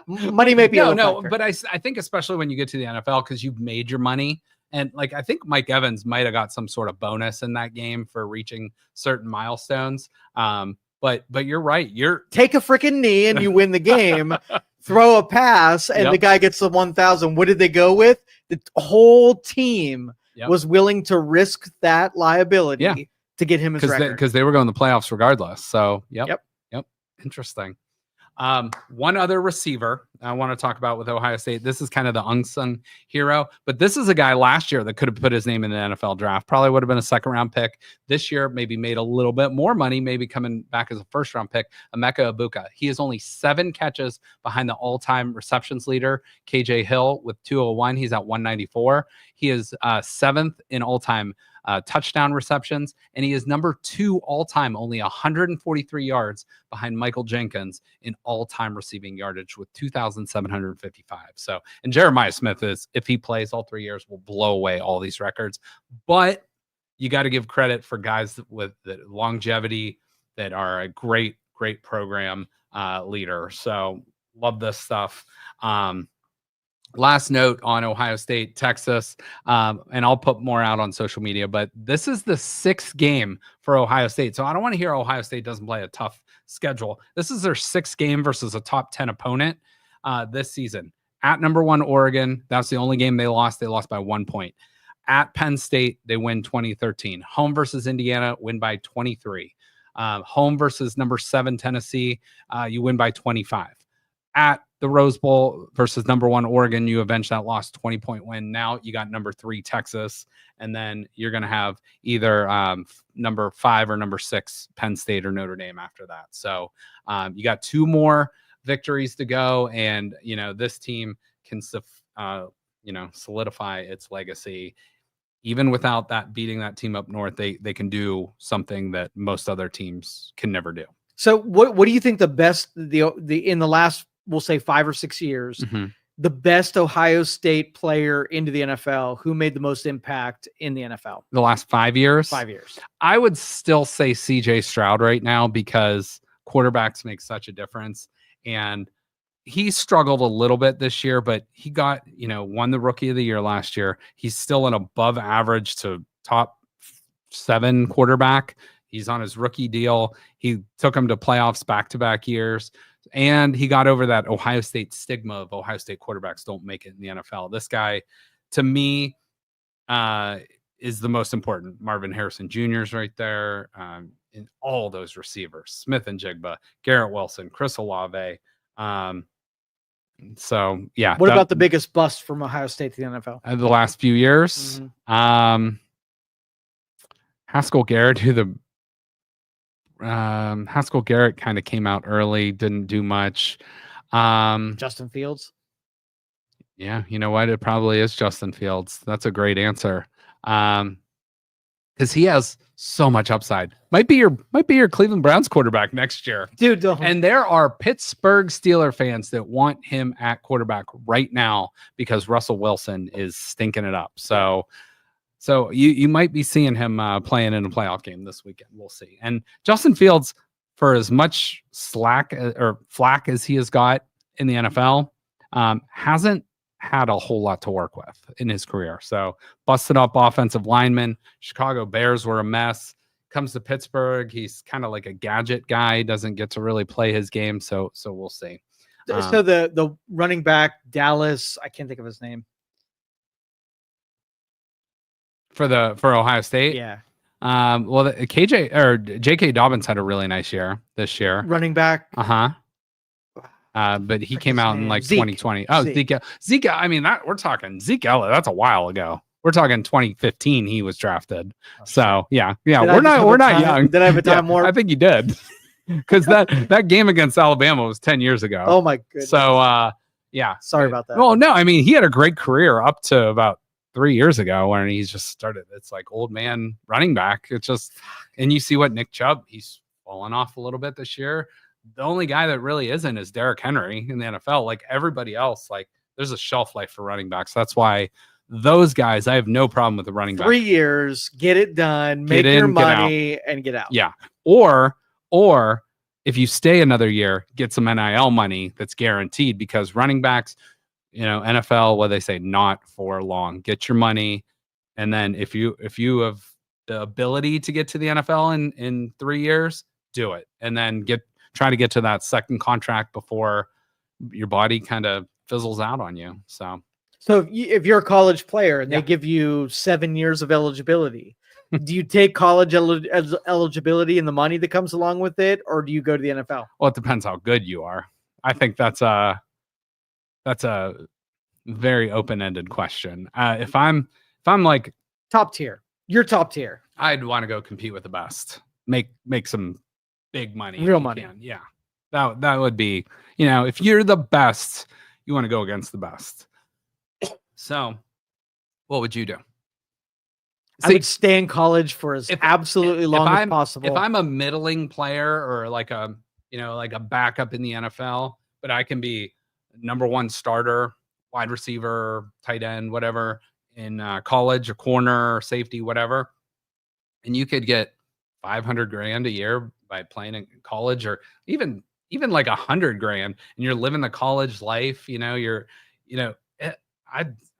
Money may be but I think especially when you get to the NFL, because you've made your money, and I think Mike Evans might have got some sort of bonus in that game for reaching certain milestones. But you're right. Take a freaking knee and you win the game. Throw a pass and the guy gets the 1,000. What did they go with? The whole team was willing to risk that liability to get him his record, because they were going to the playoffs regardless. So yep. Interesting. One other receiver I want to talk about with Ohio State. This is kind of the unsung hero, but this is a guy last year that could have put his name in the NFL draft. Probably would have been a second-round pick. This year, maybe made a little bit more money, maybe coming back as a first-round pick, Emeka Egbuka. He has only 7 catches behind the all-time receptions leader, KJ Hill, with 201. He's at 194. He is 7th in all-time touchdown receptions, and he is number 2 all-time, only 143 yards behind Michael Jenkins in all-time receiving yardage with 2,755. So, and Jeremiah Smith is, if he plays all 3 years, will blow away all these records. But you got to give credit for guys with the longevity that are a great program leader. So love this stuff. Last note on Ohio State, Texas, and I'll put more out on social media, but this is the 6th game for Ohio State. So I don't want to hear Ohio State doesn't play a tough schedule. This is their 6th game versus a top 10 opponent this season. At number 1, Oregon, that's the only game they lost. They lost by 1 point. At Penn State, they win 2013. Home versus Indiana, win by 23. Home versus number 7, Tennessee, you win by 25. At the Rose Bowl versus number 1 Oregon, you avenge that loss, 20-point win. Now you got number 3 Texas, and then you're going to have either number 5 or number 6 Penn State or Notre Dame after that. So you got 2 more victories to go, and this team can solidify its legacy. Even without that beating that team up north, they can do something that most other teams can never do. So what do you think the best in the last, we'll say 5 or 6 years, the best Ohio State player into the NFL, who made the most impact in the NFL? The last 5 years? 5 years. I would still say CJ Stroud right now, because quarterbacks make such a difference. And he struggled a little bit this year, but he got, won the Rookie of the Year last year. He's still an above average to top 7 quarterback. He's on his rookie deal. He took him to playoffs back-to-back years. And he got over that Ohio State stigma of Ohio State quarterbacks don't make it in the NFL. This guy, to me, is the most important. Marvin Harrison Jr. is right there. In all those receivers, Smith and Jigba, Garrett Wilson, Chris Olave. So, yeah. What about the biggest bust from Ohio State to the NFL? The last few years? Haskell Garrett, Haskell Garrett kind of came out early, didn't do much. Justin Fields. Yeah, you know what? It probably is Justin Fields. That's a great answer. Because he has so much upside. Might be your Cleveland Browns quarterback next year, dude. And there are Pittsburgh Steelers fans that want him at quarterback right now because Russell Wilson is stinking it up. So you might be seeing him playing in a playoff game this weekend. We'll see. And Justin Fields, for as much flack as he has got in the NFL, hasn't had a whole lot to work with in his career. So busted up offensive lineman. Chicago Bears were a mess. Comes to Pittsburgh, he's kind of like a gadget guy. Doesn't get to really play his game. So we'll see. So the running back, Dallas, I can't think of his name. For Ohio State? Yeah. Well, J.K. Dobbins had a really nice year this year. Running back. But he came out in like 2020. Oh, Zeke. I mean, we're talking Zeke Elliott. That's a while ago. We're talking 2015. He was drafted. So yeah. We're not young. Did I have a time more? I think you did, because that game against Alabama was 10 years ago. Oh my goodness. So yeah. Sorry about that. Well, no, I mean, he had a great career up to about 3 years ago when he's just started. It's like old man running back. It's just, and you see what Nick Chubb, he's fallen off a little bit this year. The only guy that really isn't is Derrick Henry in the NFL. Like everybody else, like there's a shelf life for running backs. That's why those guys, I have no problem with the running back. 3 years, get it done, make your money, and get out. Yeah. Or if you stay another year, get some NIL money that's guaranteed, because running backs, NFL, what they say, not for long. Get your money, and then if you have the ability to get to the NFL in 3 years, do it, and then try to get to that second contract before your body kind of fizzles out on you. So if you're a college player and they give you 7 years of eligibility, do you take college eligibility and the money that comes along with it, or do you go to the NFL? Well, it depends how good you are. I think that's That's a very open-ended question. If I'm like top tier, you're top tier. I'd want to go compete with the best. Make some big money. Real money. Can. Yeah. That would be, if you're the best, you want to go against the best. So what would you do? I would stay in college for absolutely long as possible. If I'm a middling player or like a backup in the NFL, but I can be number one starter, wide receiver, tight end, whatever in college, a corner, safety, whatever, and you could get $500,000 a year by playing in college, or even like $100,000, and you're living the college life.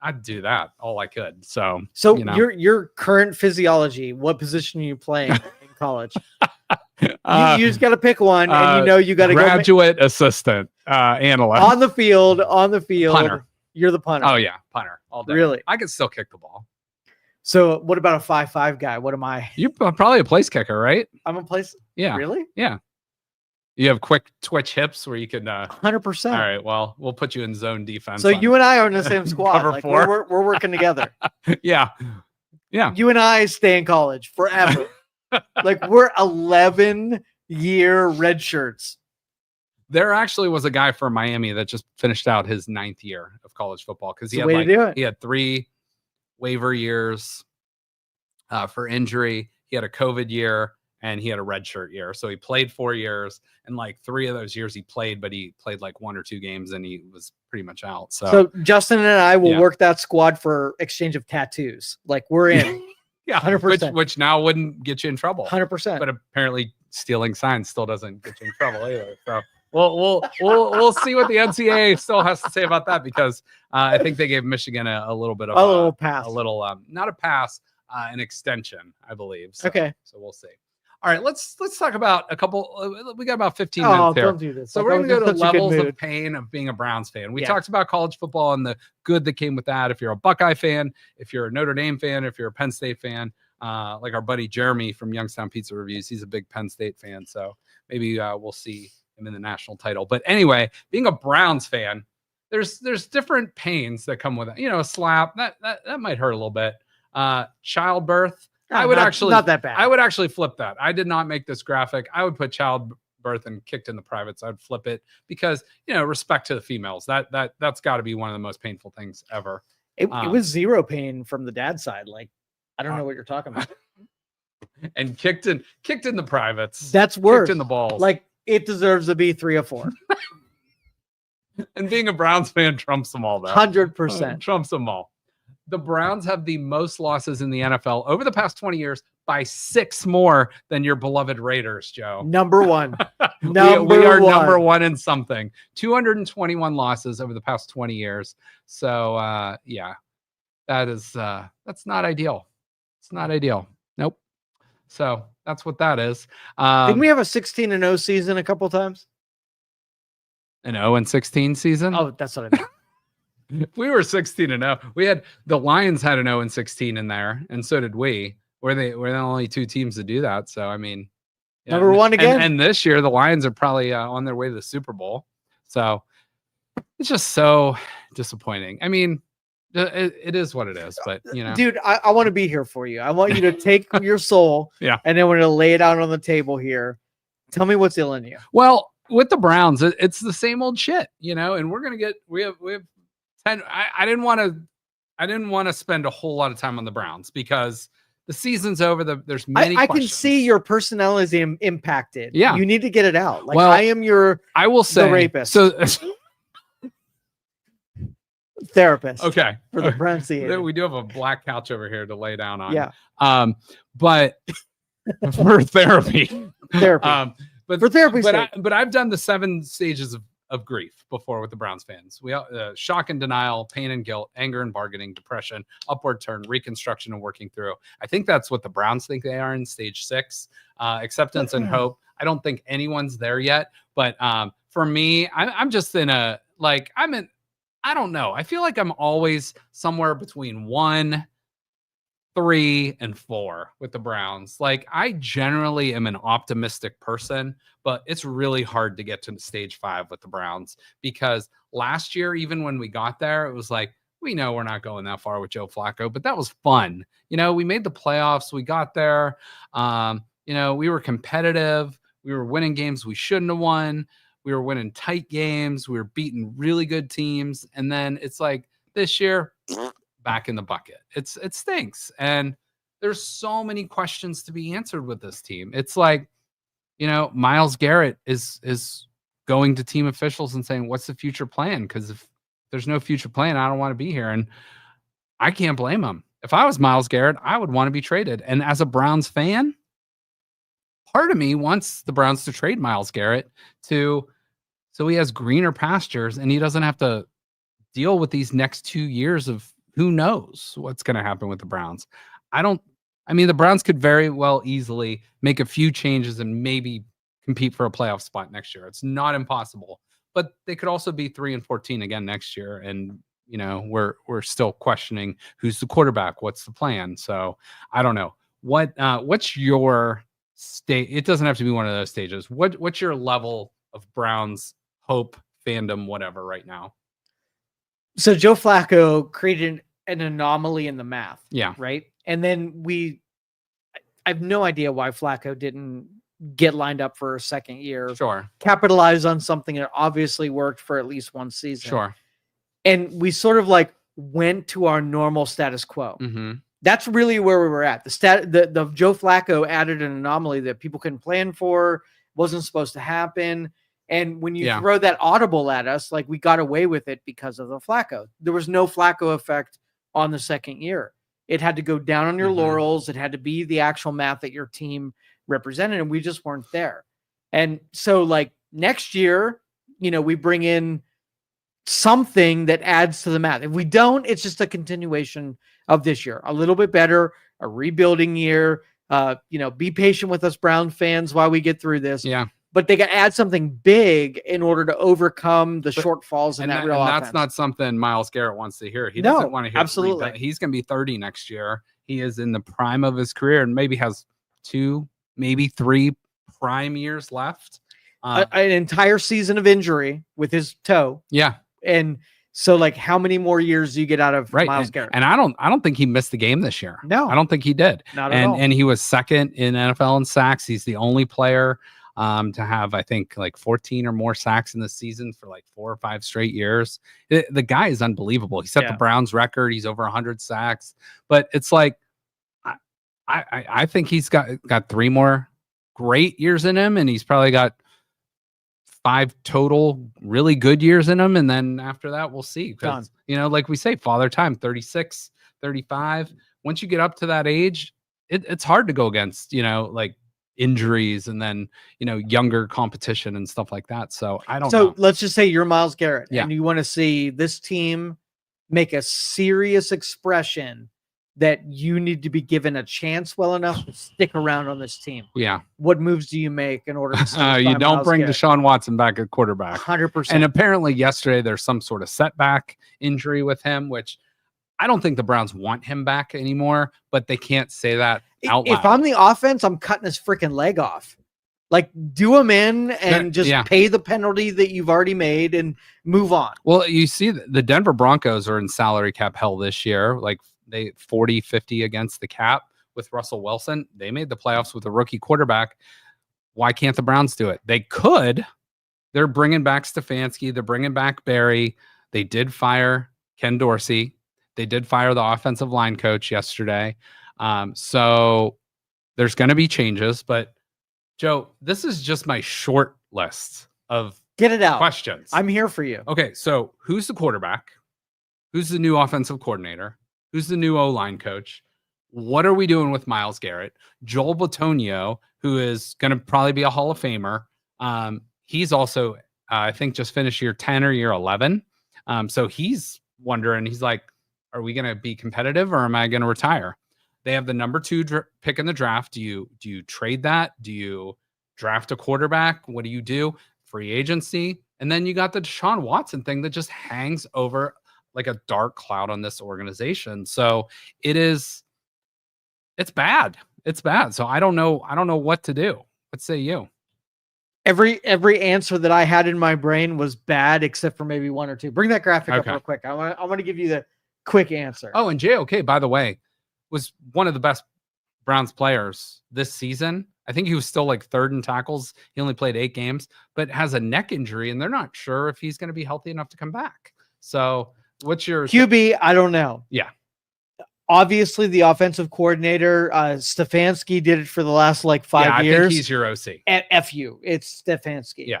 I'd do that all I could. So your current physiology, what position are you playing in college? You just got to pick one, and you got to go graduate assistant analyst on the field. Punter. You're the punter. Oh yeah, punter all day. Really? I can still kick the ball. So what about a 5'5" guy? What am I? You're probably a place kicker, right? I'm a place. Yeah. Really? Yeah. You have quick twitch hips where you can 100%. All right, well, we'll put you in zone defense. So you and I are in the same squad. Cover 4. We're working together. Yeah. You and I stay in college forever. Like we're 11-year red shirts. There actually was a guy from Miami that just finished out his 9th year of college football because he had 3 waiver years for injury. He had a COVID year and he had a redshirt year. So he played 4 years, and like 3 of those years he played, but he played like 1 or 2 games and he was pretty much out. So Justin and I will work that squad for exchange of tattoos. Like we're in. Yeah, 100%. Which now wouldn't get you in trouble. 100%. But apparently stealing signs still doesn't get you in trouble either. So we'll see what the NCAA still has to say about that, because I think they gave Michigan a little bit of a little pass, not a pass, an extension, I believe. So, okay, so we'll see. All right, let's talk about a couple. We got about 15 minutes here. Don't do this. So we're going to go to levels of pain of being a Browns fan. We talked about college football and the good that came with that. If you're a Buckeye fan, if you're a Notre Dame fan, if you're a Penn State fan, like our buddy Jeremy from Youngstown Pizza Reviews, he's a big Penn State fan. So maybe we'll see him in the national title. But anyway, being a Browns fan, there's different pains that come with it. A slap that might hurt a little bit. Childbirth. Not that bad. I would actually flip that. I did not make this graphic. I would put childbirth and kicked in the privates. I'd flip it because, respect to the females. That's got to be one of the most painful things ever. It was zero pain from the dad's side. Like, I don't know what you're talking about. And kicked in the privates. That's worse. Kicked in the balls. Like, it deserves to be 3 or 4. And being a Browns fan trumps them all, though. 100%. Trumps them all. The Browns have the most losses in the NFL over the past 20 years by 6 more than your beloved Raiders, Joe. Number 1. We are number 1 in something. 221 losses over the past 20 years. So, that's not ideal. It's not ideal. Nope. So that's what that is. Didn't we have a 16-0 season a couple times? An 0-16 season? Oh, that's what I meant. We were 16-0. We had the Lions had an 0-16 in there, and so did we. We're the only 2 teams to do that. So I mean, number 1 again. And this year, the Lions are probably on their way to the Super Bowl. So it's just so disappointing. I mean, it is what it is. But dude, I want to be here for you. I want you to take your soul, and then we're gonna lay it out on the table here. Tell me what's ill in you. Well, with the Browns, it's the same old shit, and we're gonna get we have. And I didn't want to spend a whole lot of time on the Browns because the season's over. There's many. I can see your personality impacted. Yeah, you need to get it out. Like, well, I will say, the rapist. So therapist. Okay, for the Browns. We do have a black couch over here to lay down on. Yeah. But for therapy. But for therapy. But I've done the 7 stages of grief before with the Browns fans. We shock and denial, pain and guilt, anger and bargaining, depression, upward turn, reconstruction and working through. I think that's what the Browns think they are in stage 6. Acceptance and hope. I don't think anyone's there yet, but for me, I'm just in I don't know. I feel like I'm always somewhere between 1 3-4 with the Browns. Like, I generally am an optimistic person, but it's really hard to get to stage 5 with the Browns, because last year, even when we got there, it was like, we know we're not going that far with Joe Flacco, but that was fun. We made the playoffs. We got there. We were competitive. We were winning games we shouldn't have won. We were winning tight games. We were beating really good teams. And then it's like this year, back in the bucket. It stinks. And there's so many questions to be answered with this team. It's like, Myles Garrett is going to team officials and saying, what's the future plan? Because if there's no future plan, I don't want to be here. And I can't blame him. If I was Myles Garrett, I would want to be traded. And as a Browns fan, part of me wants the Browns to trade Myles Garrett so he has greener pastures and he doesn't have to deal with these next 2 years of who knows what's going to happen with the Browns. The Browns could very well easily make a few changes and maybe compete for a playoff spot next year. It's not impossible, but they could also be 3-14 again next year. And, we're still questioning who's the quarterback, what's the plan. So I don't know what's your state. It doesn't have to be one of those stages. What's your level of Browns hope, fandom, whatever right now? So Joe Flacco created an anomaly in the math. Yeah. Right. And then I have no idea why Flacco didn't get lined up for a second year. Sure. Capitalize on something that obviously worked for at least one season. Sure. And we sort of went to our normal status quo. Mm-hmm. That's really where we were at. The Joe Flacco added an anomaly that people couldn't plan for, wasn't supposed to happen. And when you throw that audible at us, we got away with it because of the Flacco. There was no Flacco effect on the second year. It had to go down on your laurels. It had to be the actual math that your team represented, and we just weren't there. And so, next year, we bring in something that adds to the math. If we don't, it's just a continuation of this year. A little bit better, a rebuilding year. Be patient with us, Brown fans, while we get through this. Yeah. But they got to add something big in order to overcome the shortfalls in that real offense. That's not something Myles Garrett wants to hear. He doesn't want to hear. Absolutely. He's going to be 30 next year. He is in the prime of his career and maybe has 2, maybe 3 prime years left. An entire season of injury with his toe. Yeah. And so, how many more years do you get out of Myles Garrett? And I don't think he missed the game this year. No. I don't think he did. Not at all. And he was second in NFL in sacks. He's the only player to have, I think, 14 or more sacks in the season for 4 or 5 straight years. The guy is unbelievable. He set the Browns record. He's over 100 sacks. But it's I think he's got 3 more great years in him, and he's probably got 5 total really good years in him. And then after that, we'll see. Because, like we say, father time, 36, 35. Once you get up to that age, it's hard to go against, injuries and then, younger competition and stuff like that. So I don't know. So let's just say you're Myles Garrett and you want to see this team make a serious expression that you need to be given a chance well enough to stick around on this team. Yeah. What moves do you make in order to you don't bring Deshaun Watson back at quarterback. 100%. And apparently yesterday there's some sort of setback injury with him, which I don't think the Browns want him back anymore, but they can't say that out loud. If I'm the offense, I'm cutting his freaking leg off. Do him in and pay the penalty that you've already made and move on. Well, you see the Denver Broncos are in salary cap hell this year. They 40-50 against the cap with Russell Wilson. They made the playoffs with a rookie quarterback. Why can't the Browns do it? They could. They're bringing back Stefanski. They're bringing back Barry. They did fire Ken Dorsey. They did fire the offensive line coach yesterday. So there's going to be changes. But, Joe, this is just my short list of Get it out. questions. I'm here for you. Okay, so who's the quarterback? Who's the new offensive coordinator? Who's the new O-line coach? What are we doing with Myles Garrett? Joel Bitonio, who is going to probably be a Hall of Famer. He's also, I think, just finished year 10 or year 11. So he's wondering, he's like, are we going to be competitive or am I going to retire? They have the number 2 pick in the draft. Do you trade that? Do you draft a quarterback? What do you do? Free agency. And then you got the Deshaun Watson thing that just hangs over like a dark cloud on this organization. So it is It's bad. It's bad. So I don't know what to do. What say you? Every answer that I had in my brain was bad, except for maybe one or two. Bring that graphic up real quick. I want to give you the quick answer. Oh, and JOK, by the way, was one of the best Browns players this season. I think he was still like third in tackles. He only played 8 games, but has a neck injury, and they're not sure if he's going to be healthy enough to come back. So what's your QB? I don't know. Yeah. Obviously, the offensive coordinator, Stefanski, did it for the last like 5 years. I think he's your OC. At FU, it's Stefanski. Yeah.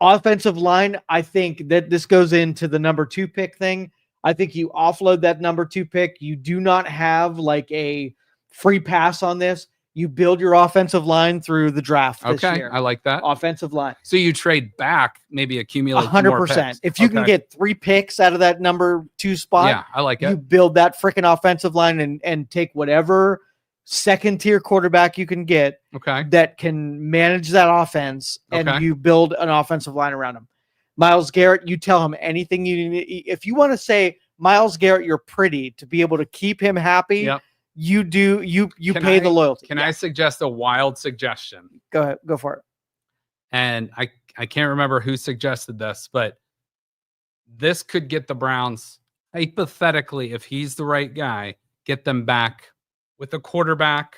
Offensive line, I think that this goes into the number 2 pick thing. I think you offload that number 2 pick. You do not have like a free pass on this. You build your offensive line through the draft this year. I like that. Offensive line. So you trade back, maybe accumulate 100%. If you can get 3 picks out of that number 2 spot, yeah, I like it. You build that freaking offensive line and take whatever second tier quarterback you can get that can manage that offense, and you build an offensive line around him. Myles Garrett, you tell him anything you need. If you want to say, Myles Garrett, you're pretty to be able to keep him happy. Yep. You do. You pay the loyalty. Can I suggest a wild suggestion? Go ahead. Go for it. And I can't remember who suggested this, but this could get the Browns, hypothetically, if he's the right guy, get them back with a quarterback.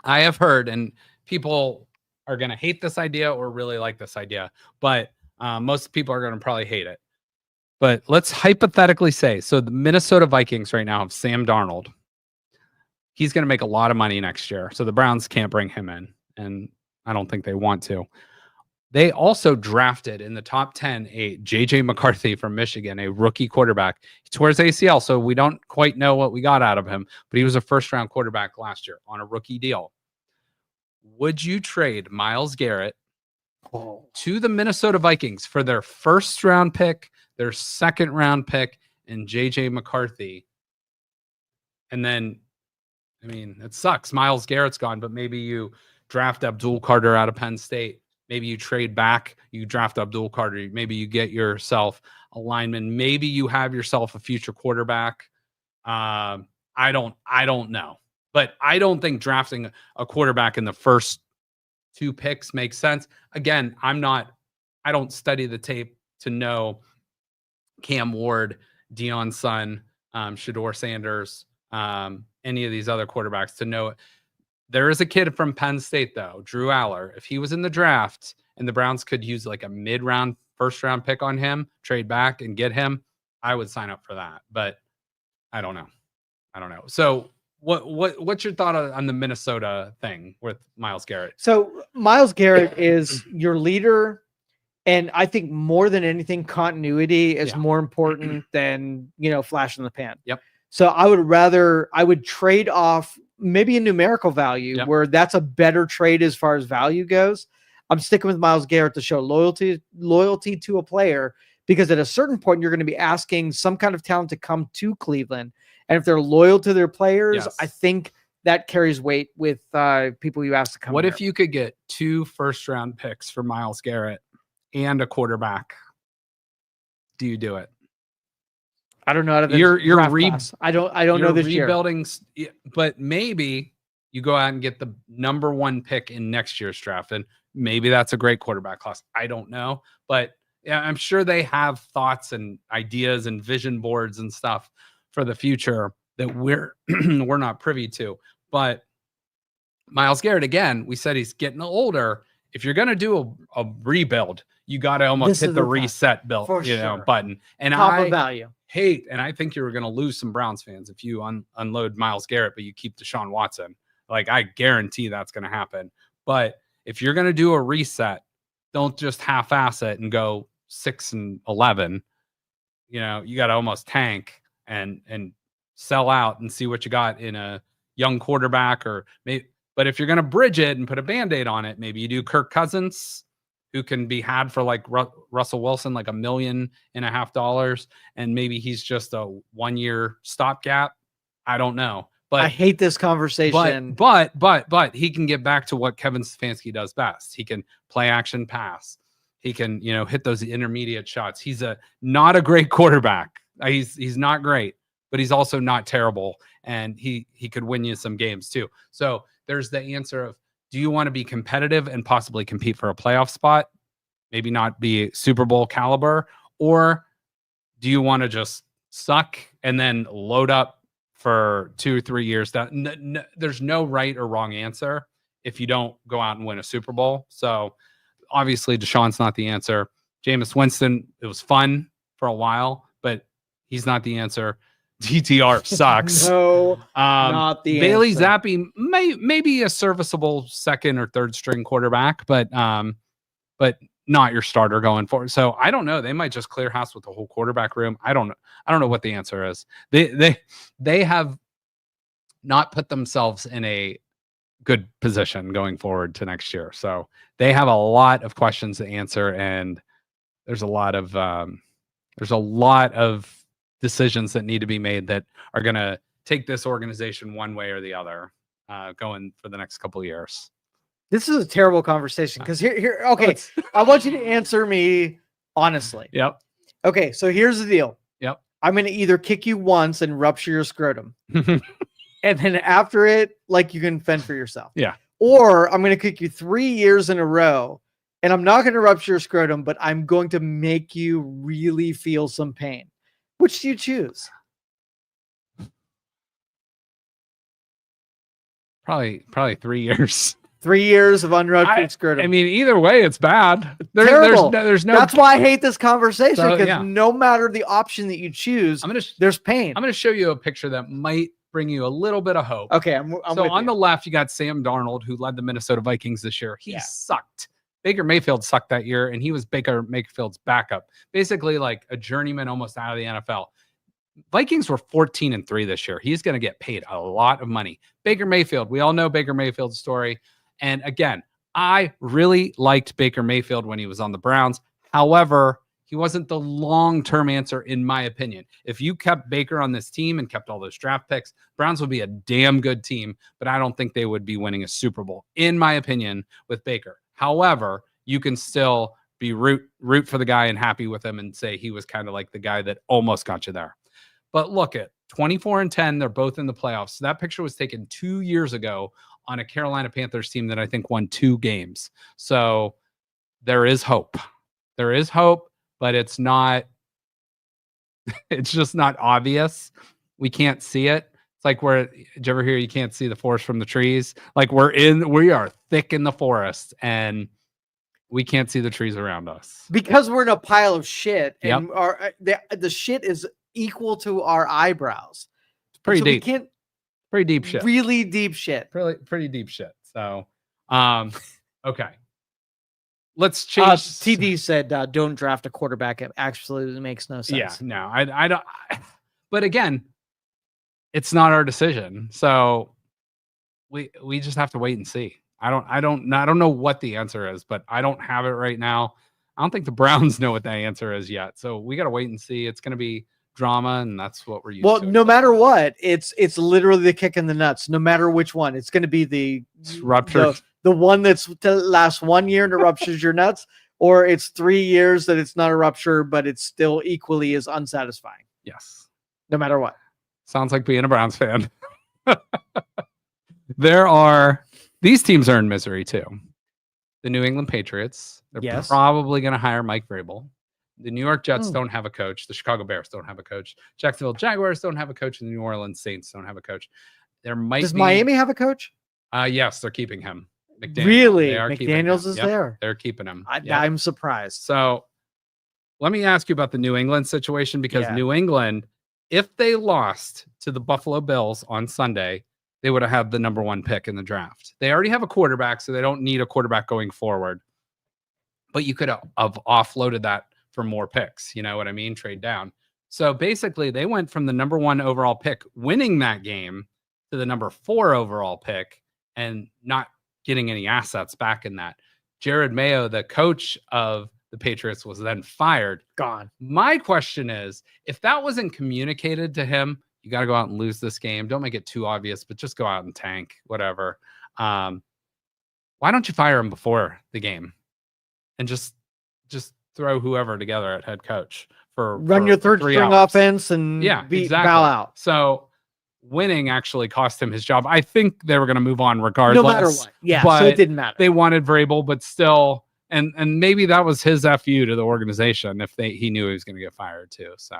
I have heard, and people are going to hate this idea or really like this idea, but most people are going to probably hate it. But let's hypothetically say, so the Minnesota Vikings right now have Sam Darnold. He's going to make a lot of money next year. So the Browns can't bring him in, and I don't think they want to. They also drafted in the top 10 a J.J. McCarthy from Michigan, a rookie quarterback. He tore his ACL, so we don't quite know what we got out of him, but he was a first-round quarterback last year on a rookie deal. Would you trade Myles Garrett to the Minnesota Vikings for their first-round pick, their second-round pick, and J.J. McCarthy? And then, I mean, it sucks. Myles Garrett's gone, but maybe you draft Abdul Carter out of Penn State. Maybe you trade back, you draft Abdul Carter. Maybe you get yourself a lineman. Maybe you have yourself a future quarterback. I don't know. But I don't think drafting a quarterback in the first 2 picks makes sense. Again, I don't study the tape to know Cam Ward, Deion Sun, Shedeur Sanders, any of these other quarterbacks to know it. There is a kid from Penn State, though, Drew Aller. If he was in the draft and the Browns could use like a mid-round, first-round pick on him, trade back and get him, I would sign up for that. But I don't know. So what's your thought on the Minnesota thing with Myles Garrett? So Myles Garrett is your leader, and I think more than anything, continuity is more important than, flash in the pan. Yep. So I would trade off maybe a numerical value where that's a better trade as far as value goes. I'm sticking with Myles Garrett to show loyalty to a player, because at a certain point you're going to be asking some kind of talent to come to Cleveland. And if they're loyal to their players, I think that carries weight with people you ask to come. What if you could get 2 first-round picks for Myles Garrett and a quarterback? Do you do it? I don't know. I don't know this rebuilding, but maybe you go out and get the number 1 pick in next year's draft, and maybe that's a great quarterback class. I don't know, but yeah, I'm sure they have thoughts and ideas and vision boards and stuff for the future that we're not privy to. But Myles Garrett, again, we said he's getting older. If you're going to do a rebuild, you got to almost hit the reset button. And top of value. And I think you're going to lose some Browns fans if you unload Myles Garrett, but you keep Deshaun Watson. Like, I guarantee that's going to happen. But if you're going to do a reset, don't just half-ass it and go 6-11. You got to almost tank and sell out and see what you got in a young quarterback, or maybe. But if you're going to bridge it and put a Band-Aid on it, maybe you do Kirk Cousins, who can be had for like Russell Wilson, like $1.5 million, and maybe he's just a 1-year stopgap. I don't know. But I hate this conversation. But he can get back to what Kevin Stefanski does best. He can play action pass. He can, hit those intermediate shots. He's not a great quarterback. He's not great, but he's also not terrible, and he could win you some games too. So there's the answer of, do you want to be competitive and possibly compete for a playoff spot, maybe not be Super Bowl caliber, or do you want to just suck and then load up for 2 or 3 years? There's no right or wrong answer if you don't go out and win a Super Bowl. So obviously Deshaun's not the answer. Jameis Winston, it was fun for a while, but he's not the answer. DTR sucks. No, not the Bailey answer. Zappi may be a serviceable second or third string quarterback, but not your starter going forward. So I don't know. They might just clear house with the whole quarterback room. I don't know what the answer is. They have not put themselves in a good position going forward to next year. So they have a lot of questions to answer, and there's a lot of decisions that need to be made that are going to take this organization one way or the other going for the next couple of years. This is a terrible conversation because here. Okay, I want you to answer me honestly. Yep. Okay, so here's the deal. Yep. I'm going to either kick you once and rupture your scrotum, and then after it, like, you can fend for yourself. Yeah. Or I'm going to kick you 3 years in a row, and I'm not going to rupture your scrotum, but I'm going to make you really feel some pain. Which do you choose? Probably 3 years. 3 years of unruptured scrotum. I mean, either way, it's bad. Terrible. There's no. That's why I hate this conversation, because yeah. no matter the option that you choose, there's pain. I'm going to show you a picture that might bring you a little bit of hope. Okay, I'm so on the left, you got Sam Darnold, who led the Minnesota Vikings this year. He sucked. Baker Mayfield sucked that year, and he was Baker Mayfield's backup, basically like a journeyman almost out of the NFL. Vikings were 14-3 this year. He's going to get paid a lot of money. Baker Mayfield, we all know Baker Mayfield's story. And again, I really liked Baker Mayfield when he was on the Browns. However, he wasn't the long-term answer, in my opinion. If you kept Baker on this team and kept all those draft picks, Browns would be a damn good team, but I don't think they would be winning a Super Bowl, in my opinion, with Baker. However, you can still be root for the guy and happy with him and say he was kind of like the guy that almost got you there. But look at 24-10, they're both in the playoffs. So that picture was taken 2 years ago on a Carolina Panthers team that I think won 2 games. So there is hope. There is hope, but it's just not obvious. We can't see it. It's like did you ever hear you can't see the forest from the trees? Like we are thick in the forest and we can't see the trees around us. Because we're in a pile of shit, and the shit is equal to our eyebrows. It's pretty deep. We can't. Pretty deep shit. Really deep shit. Pretty deep shit. So, okay. Let's change. TD said, "Don't draft a quarterback. It absolutely makes no sense." Yeah, no, I don't. But again, it's not our decision, so we just have to wait and see. I don't know what the answer is, but I don't have it right now. I don't think the Browns know what that answer is yet, so we got to wait and see. It's going to be drama, and that's what we're used to. Well, no matter what, it's literally the kick in the nuts. No matter which one, it's going to be the rupture, the one that's to last 1 year and it ruptures your nuts, or it's 3 years that it's not a rupture, but it's still equally as unsatisfying. Yes, no matter what. Sounds like being a Browns fan. These teams are in misery too. The New England Patriots, they're probably going to hire Mike Vrabel. The New York Jets don't have a coach. The Chicago Bears don't have a coach. Jacksonville Jaguars don't have a coach. And the New Orleans Saints don't have a coach. Does Miami have a coach? Yes, they're keeping him. McDaniel. Really? McDaniels is there? They're keeping him. I'm surprised. So let me ask you about the New England situation, because New England, if they lost to the Buffalo Bills on Sunday, they would have had the number 1 pick in the draft. They already have a quarterback, so they don't need a quarterback going forward. But you could have offloaded that for more picks. You know what I mean? Trade down. So basically, they went from the number 1 overall pick, winning that game, to the number 4 overall pick and not getting any assets back in that. Jared Mayo, the coach of the Patriots, was then fired. Gone. My question is, if that wasn't communicated to him, you got to go out and lose this game. Don't make it too obvious, but just go out and tank, whatever. Why don't you fire him before the game and just throw whoever together at head coach run your third string offense and bow out. So winning actually cost him his job. I think they were going to move on regardless. No matter what. Yeah, but so it didn't matter. They wanted Vrabel, but still, and maybe that was his FU to the organization if he knew he was going to get fired too. So,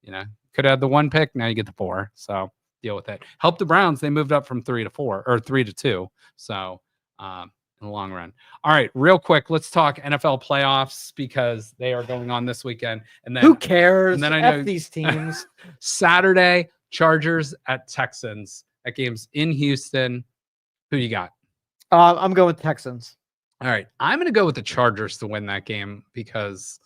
could have had the 1 pick. Now you get the 4. So deal with it. Help the Browns. They moved up from 3 to 4 or 3 to 2. So in the long run. All right, real quick, let's talk NFL playoffs because they are going on this weekend. And then who cares? And then I know these teams. Saturday, Chargers at Texans. That game's in Houston. Who you got? I'm going with Texans. All right. I'm going to go with the Chargers to win that game because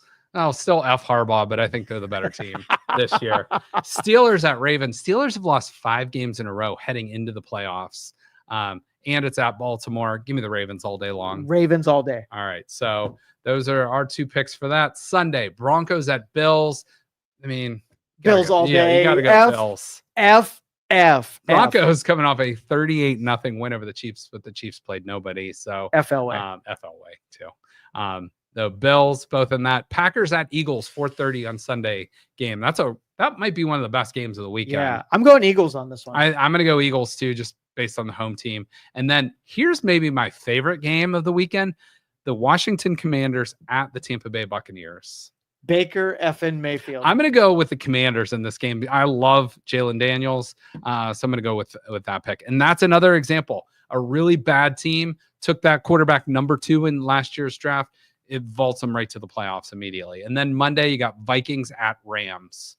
still F Harbaugh, but I think they're the better team this year. Steelers at Ravens. Steelers have lost 5 games in a row heading into the playoffs. And it's at Baltimore. Give me the Ravens all day long. Ravens all day. All right. So those are our 2 picks for that. Sunday, Broncos at Bills. I mean, Bills all day. You got to go Bills. Broncos coming off a 38-0 win over the Chiefs, but the Chiefs played nobody. So FL way too. The Bills both in that. Packers at Eagles 4:30 on Sunday game. That might be one of the best games of the weekend. Yeah, I'm going Eagles on this one. I'm going to go Eagles too, just based on the home team. And then here's maybe my favorite game of the weekend: the Washington Commanders at the Tampa Bay Buccaneers. Baker effing Mayfield. I'm going to go with the Commanders in this game. I love Jalen Daniels, so I'm going to go with that pick. And that's another example. A really bad team took that quarterback number 2 in last year's draft. It vaults them right to the playoffs immediately. And then Monday, you got Vikings at Rams.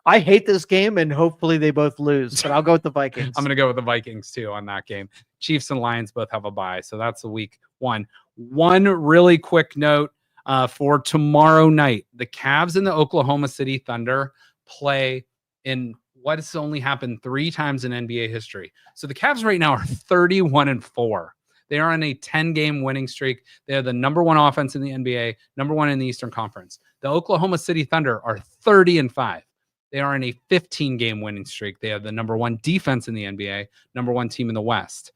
I hate this game, and hopefully they both lose, but I'll go with the Vikings. I'm going to go with the Vikings, too, on that game. Chiefs and Lions both have a bye, so that's the week 1. One really quick note. For tomorrow night, the Cavs and the Oklahoma City Thunder play in what has only happened 3 times in NBA history. So the Cavs right now are 31-4. They are on a 10-game winning streak. They are the number 1 offense in the NBA, number 1 in the Eastern Conference. The Oklahoma City Thunder are 30-5. They are on a 15-game winning streak. They are the number 1 defense in the NBA, number 1 team in the West.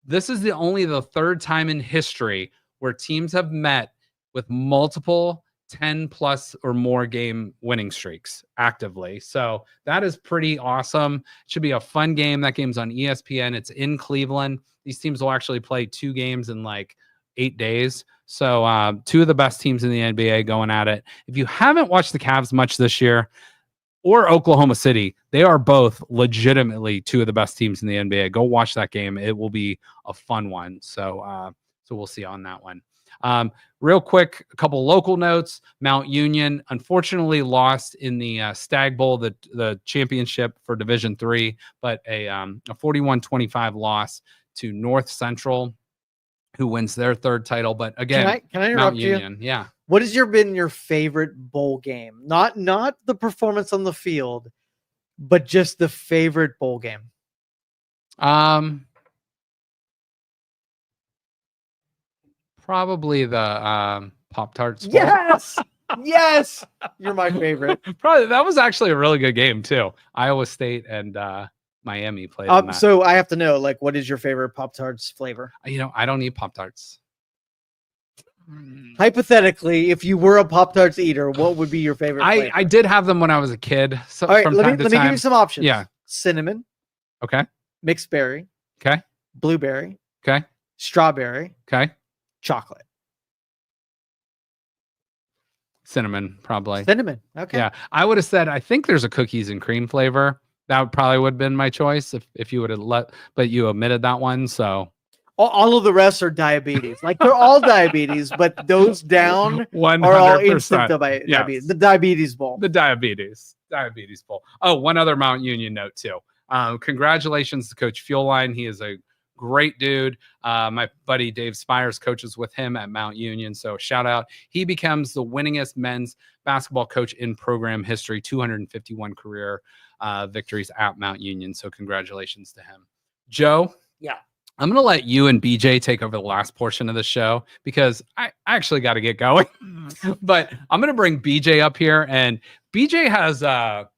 This is only the 3rd time in history where teams have met with multiple 10 plus or more game winning streaks actively. So that is pretty awesome. It should be a fun game. That game's on ESPN. It's in Cleveland. These teams will actually play 2 games in like 8 days. So 2 of the best teams in the NBA going at it. If you haven't watched the Cavs much this year or Oklahoma City, they are both legitimately 2 of the best teams in the NBA. Go watch that game. It will be a fun one. So we'll see on that one. Real quick, a couple local notes. Mount Union unfortunately lost in the Stag Bowl, the championship for Division III, but a 41-25 loss to North Central, who wins their 3rd title. But again, can I interrupt Mount you? Union, yeah. What has been your favorite bowl game? Not the performance on the field, but just the favorite bowl game. Probably the Pop-Tarts Bowl. Yes! Yes! You're my favorite. Probably that was actually a really good game too. Iowa State and Miami played in that. So I have to know, what is your favorite Pop-Tarts flavor? I don't eat Pop-Tarts. Hypothetically, if you were a Pop-Tarts eater, what would be your favorite flavor? I did have them when I was a kid. So all right, let me give you some options. Yeah. Cinnamon. Okay. Mixed berry. Okay. Blueberry. Okay. Strawberry. Okay. Chocolate. Cinnamon, probably. Cinnamon. Okay. Yeah. I would have said, I think there's a cookies and cream flavor. That probably would have been my choice if you would have but you omitted that one. So all of the rest are diabetes. They're all diabetes, but those down 100%. Are all instant diabetes. Yes. The diabetes bowl. The diabetes bowl. Oh, one other Mount Union note too. Congratulations to Coach Fuelline. He is a great dude. My buddy Dave Spires coaches with him at Mount Union. So shout out. He becomes the winningest men's basketball coach in program history, 251 career victories at Mount Union. So congratulations to him. Joe? Yeah. I'm going to let you and BJ take over the last portion of the show because I actually got to get going. But I'm going to bring BJ up here, and BJ has a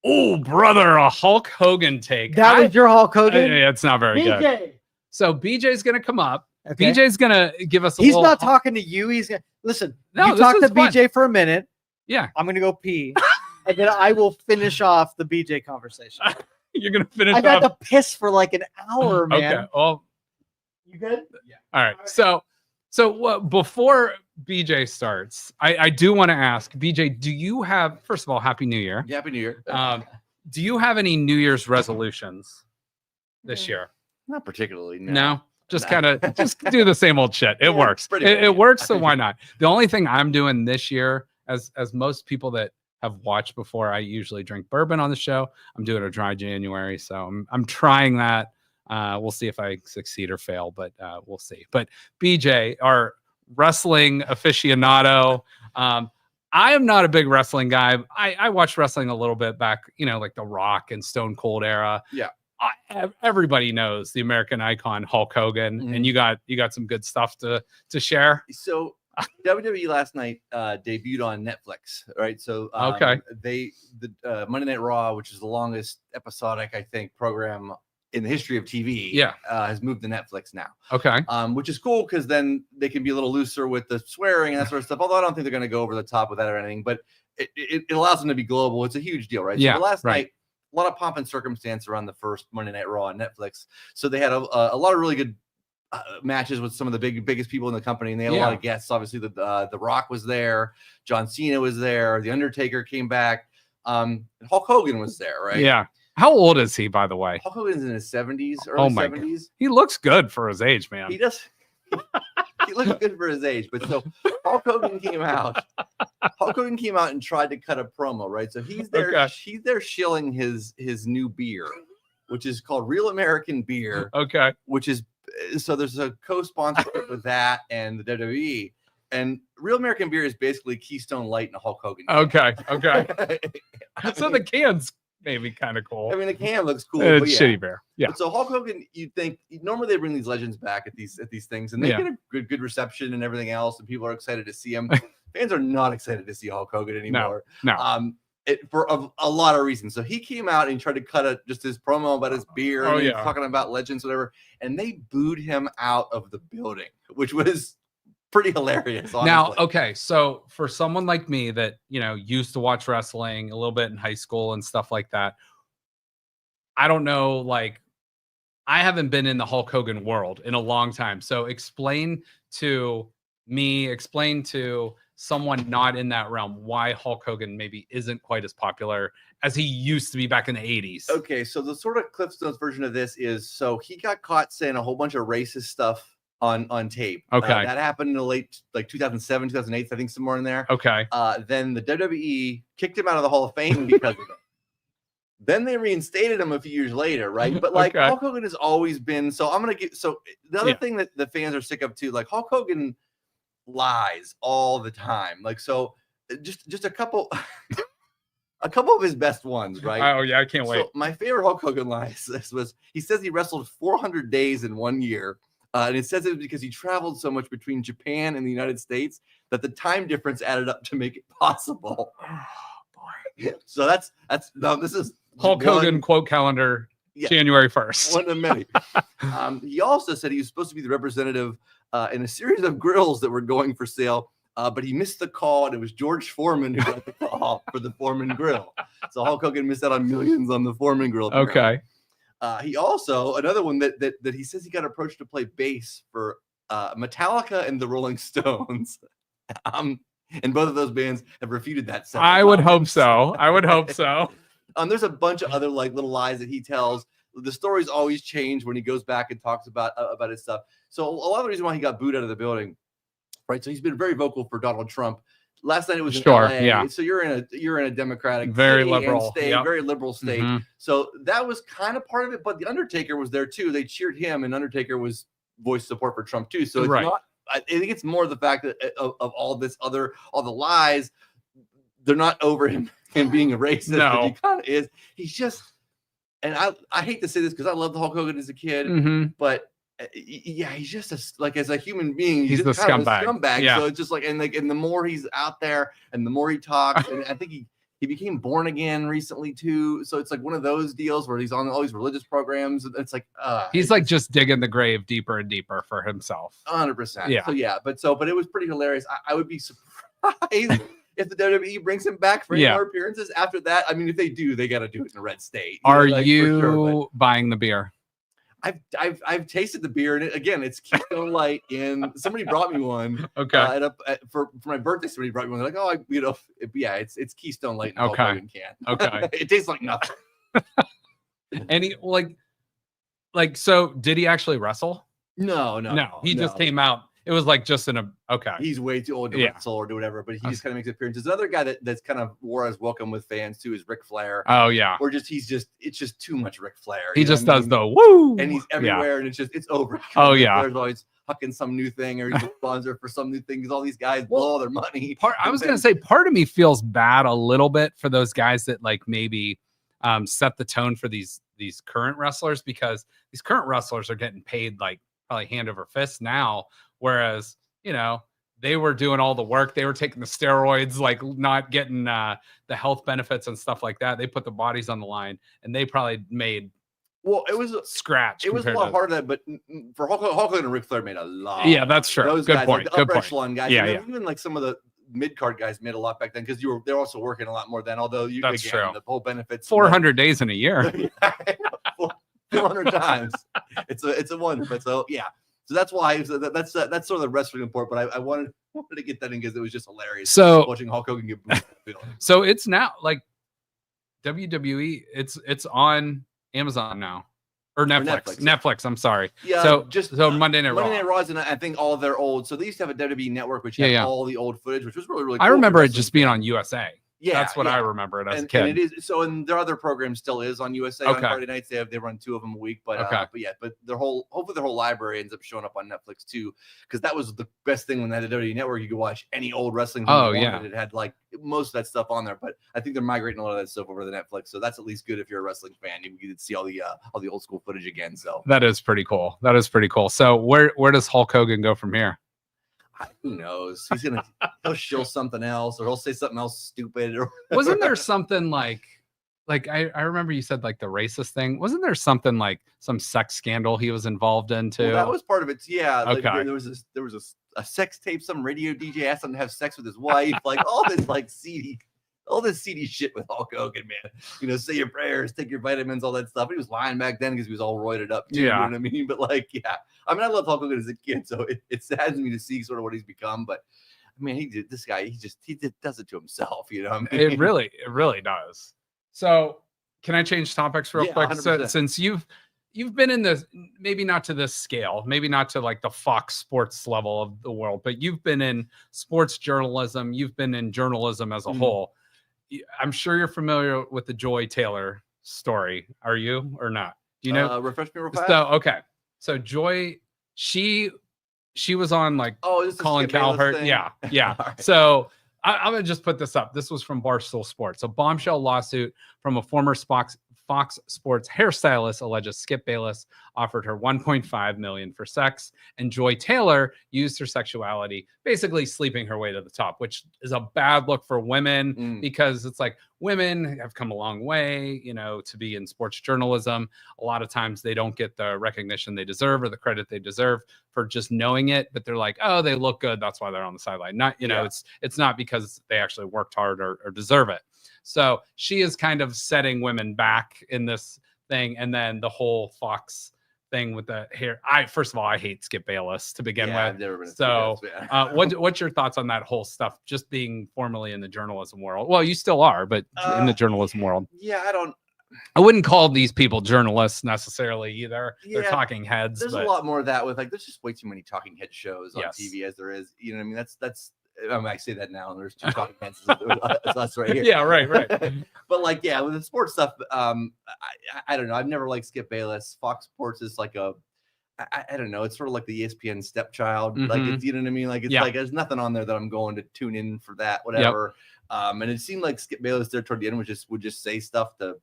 Hulk Hogan take. That was your Hulk Hogan? It's not very BJ. Good. So BJ's going to come up. Okay. BJ's going to give us He's not talking to you. He's going to listen. No, you talk to BJ for a minute. Yeah. I'm going to go pee. And then I will finish off the BJ conversation. You're going to finish I've had to piss for like an hour, man. Okay. Well, you good? Yeah. All right. So before BJ starts, I do want to ask BJ, do you have, first of all, Happy New Year. Yeah, Happy New Year. Do you have any New Year's resolutions this year? Not particularly. No? Just kind of just do the same old shit. It works. It It works, so why not? The only thing I'm doing this year, as most people that have watched before, I usually drink bourbon on the show. I'm doing a dry January, so I'm trying that. We'll see if I succeed or fail, but we'll see. But BJ, our wrestling aficionado, I am not a big wrestling guy. I watched wrestling a little bit back, like the Rock and Stone Cold era. Yeah. Everybody knows the American icon Hulk Hogan, and you got some good stuff to share. So WWE last night debuted on Netflix, right? So okay, the Monday Night Raw, which is the longest episodic, I think, program in the history of TV, has moved to Netflix now. Okay, which is cool because then they can be a little looser with the swearing and that sort of stuff. Although I don't think they're going to go over the top with that or anything, but it allows them to be global. It's a huge deal, right? Yeah. So last night, a lot of pomp and circumstance around the first Monday Night Raw on Netflix. So they had a lot of really good matches with some of the biggest people in the company, and they had a lot of guests. Obviously, the Rock was there, John Cena was there, the Undertaker came back, and Hulk Hogan was there, right? Yeah. How old is he, by the way? Hulk Hogan's in his 70s, early 70s. God. He looks good for his age, man. He does. He looks good for his age, but so Hulk Hogan came out. Hulk Hogan came out and tried to cut a promo, right? So he's there. Okay. He's there shilling his new beer, which is called Real American Beer. Okay. Which is so there's a co-sponsorship with that and the WWE, and Real American Beer is basically Keystone Light and a Hulk Hogan. Okay. So the can's maybe kind of cool. I mean, the can looks cool. It's shitty beer. Yeah. But so Hulk Hogan, you'd think normally they bring these legends back at these things, and they get a good reception and everything else, and people are excited to see him. Fans are not excited to see Hulk Hogan anymore. No. For a lot of reasons. So he came out and he tried to cut just his promo about his beer and talking about legends, whatever, and they booed him out of the building, which was pretty hilarious. Honestly. Now, okay, so for someone like me that used to watch wrestling a little bit in high school and stuff like that, I don't know, like I haven't been in the Hulk Hogan world in a long time. So explain to someone not in that realm why Hulk Hogan maybe isn't quite as popular as he used to be back in the 80s. Okay, so the sort of Cliff Notes version of this is, so he got caught saying a whole bunch of racist stuff on tape. Okay. That happened in the late 2007, 2008, I think, somewhere in there. Okay. Then the WWE kicked him out of the Hall of Fame because of it. Then they reinstated him a few years later, right? But Hulk Hogan has always been, so the other thing that the fans are sick of too, like Hulk Hogan lies all the time. Like, so just a couple of his best ones, right? Oh yeah, I can't wait. So my favorite Hulk Hogan lies was he says he wrestled 400 days in 1 year. And it says it because he traveled so much between Japan and the United States that the time difference added up to make it possible. Oh, boy. So this is Hulk Hogan quote calendar, January 1st. One of many. He also said he was supposed to be the representative in a series of grills that were going for sale, but he missed the call, and it was George Foreman who got the call for the Foreman grill. So Hulk Hogan missed out on millions on the Foreman grill. Okay. He also, another one that he says he got approached to play bass for Metallica and the Rolling Stones. And both of those bands have refuted that. I would hope so. There's a bunch of other little lies that he tells. The stories always change when he goes back and talks about his stuff. So a lot of the reason why he got booed out of the building, right? So he's been very vocal for Donald Trump. Last night it was in LA. Yeah. So you're in a Democratic, very liberal state, very liberal state. Mm-hmm. So that was kind of part of it. But the Undertaker was there too. They cheered him, and Undertaker was voiced support for Trump too. So it's not. I think it's more the fact that of all the lies, they're not over him being a racist. No, he kind of is. He's just, and I hate to say this because I loved Hulk Hogan as a kid, but. Yeah, he's just as a human being, he's the scumbag. Yeah. So it's just and the more he's out there and the more he talks, and I think he became born again recently too. So it's like one of those deals where he's on all these religious programs. It's like he's just digging the grave deeper and deeper for himself. 100%. Yeah. So but it was pretty hilarious. I would be surprised if the WWE brings him back for any more appearances after that. I mean, if they do, they got to do it in a red state. Are you buying the beer? I've tasted the beer, and again, it's Keystone Light. And somebody brought me one. Okay. For my birthday, somebody brought me one. They're like, oh, it's Keystone Light in a can. Okay. It tastes like nothing. And he so did he actually wrestle? No. He just came out. It was like just He's way too old to wrestle or do whatever, but he just kind of makes appearances. Another guy that's kind of wore his welcome with fans too is Ric Flair. Oh yeah. Or it's just too much Ric Flair. He just does the woo, and he's everywhere, and it's over. Oh yeah. There's always hucking some new thing, or he's a sponsor for some new thing, because all these guys blow all their money. I was gonna say, part of me feels bad a little bit for those guys that like maybe set the tone for these current wrestlers, because these current wrestlers are getting paid like probably hand over fist now. Whereas, they were doing all the work. They were taking the steroids, like not getting the health benefits and stuff like that. They put the bodies on the line, and they probably made it was scratch. It was a lot harder than that, but for Hulk Hogan and Ric Flair made a lot. Yeah, that's true. Those good guys, point. Like the upper echelon guys. Yeah. Even like some of the mid-card guys made a lot back then, because they're also working a lot more then. Although that's true. The whole benefits 400 days in a year. 400 times. It's a wonder. But so yeah. So that's why that's sort of the wrestling report. But I wanted to get that in because it was just hilarious. So watching Hulk Hogan get booed. So it's now like WWE. It's on Amazon now, or Netflix. Netflix. I'm sorry. Yeah. So Monday Night Raw, and I think all their old. So they used to have a WWE network which had all the old footage, which was really cool. I remember it just being on USA. Yeah, that's what I remember it as a kid. And it is so, and their other program still is on USA on Friday nights. They run 2 of them a week, but hopefully their whole library ends up showing up on Netflix too, because that was the best thing when they had a WWE network. You could watch any old wrestling. It had like most of that stuff on there, but I think they're migrating a lot of that stuff over to Netflix, so that's at least good if you're a wrestling fan. You get to see all the old school footage again. So that is pretty cool. So where does Hulk Hogan go from here? Who knows? He'll show something else, or he'll say something else stupid. Or wasn't there something like I remember you said like the racist thing? Wasn't there something like some sex scandal he was involved in too? Well, that was part of it. Yeah. Okay. Like, there was a sex tape. Some radio DJ asked him to have sex with his wife. Like all this seedy shit with Hulk Hogan, man. Say your prayers, take your vitamins, all that stuff. He was lying back then because he was all roided up too. Yeah. You know what I mean? But I loved Hulk Hogan as a kid, so it saddens me to see sort of what he's become. But I mean, he does it to himself. You know what I mean? It really does. So can I change topics real quick? 100%. So, since you've been in this, maybe not to this scale, maybe not to like the Fox Sports level of the world, but you've been in sports journalism, you've been in journalism as a whole. I'm sure you're familiar with the Joy Taylor story. Are you or not? Do you know? Refresh me real fast. So Joy, she was on like Colin Cowherd. Yeah. Right. So I'm gonna just put this up. This was from Barstool Sports. A bombshell lawsuit from a former Fox Sports hairstylist alleges Skip Bayless offered her $1.5 million for sex, and Joy Taylor used her sexuality, basically sleeping her way to the top, which is a bad look for women because it's like women have come a long way, to be in sports journalism. A lot of times they don't get the recognition they deserve or the credit they deserve for just knowing it, but they're like, oh, they look good, that's why they're on the sideline. Not, it's not because they actually worked hard or deserve it. So she is kind of setting women back in this thing. And then the whole Fox thing with the hair. First of all, I hate Skip Bayless to begin with. I've never been so what's your thoughts on that whole stuff, just being formerly in the journalism world? Well, you still are, but in the journalism world. Yeah, I wouldn't call these people journalists necessarily either. Yeah, they're talking heads. There's a lot more of that with there's just way too many talking head shows on TV as there is. You know what I mean? That's I say that now, and there's 2 talking heads. That's us right here. Yeah, right. But with the sports stuff, I don't know. I've never liked Skip Bayless. Fox Sports is like I don't know. It's sort of like the ESPN stepchild. Like it's, you know what I mean? Like it's like there's nothing on there that I'm going to tune in for that, whatever. And it seemed like Skip Bayless there toward the end would just say stuff to.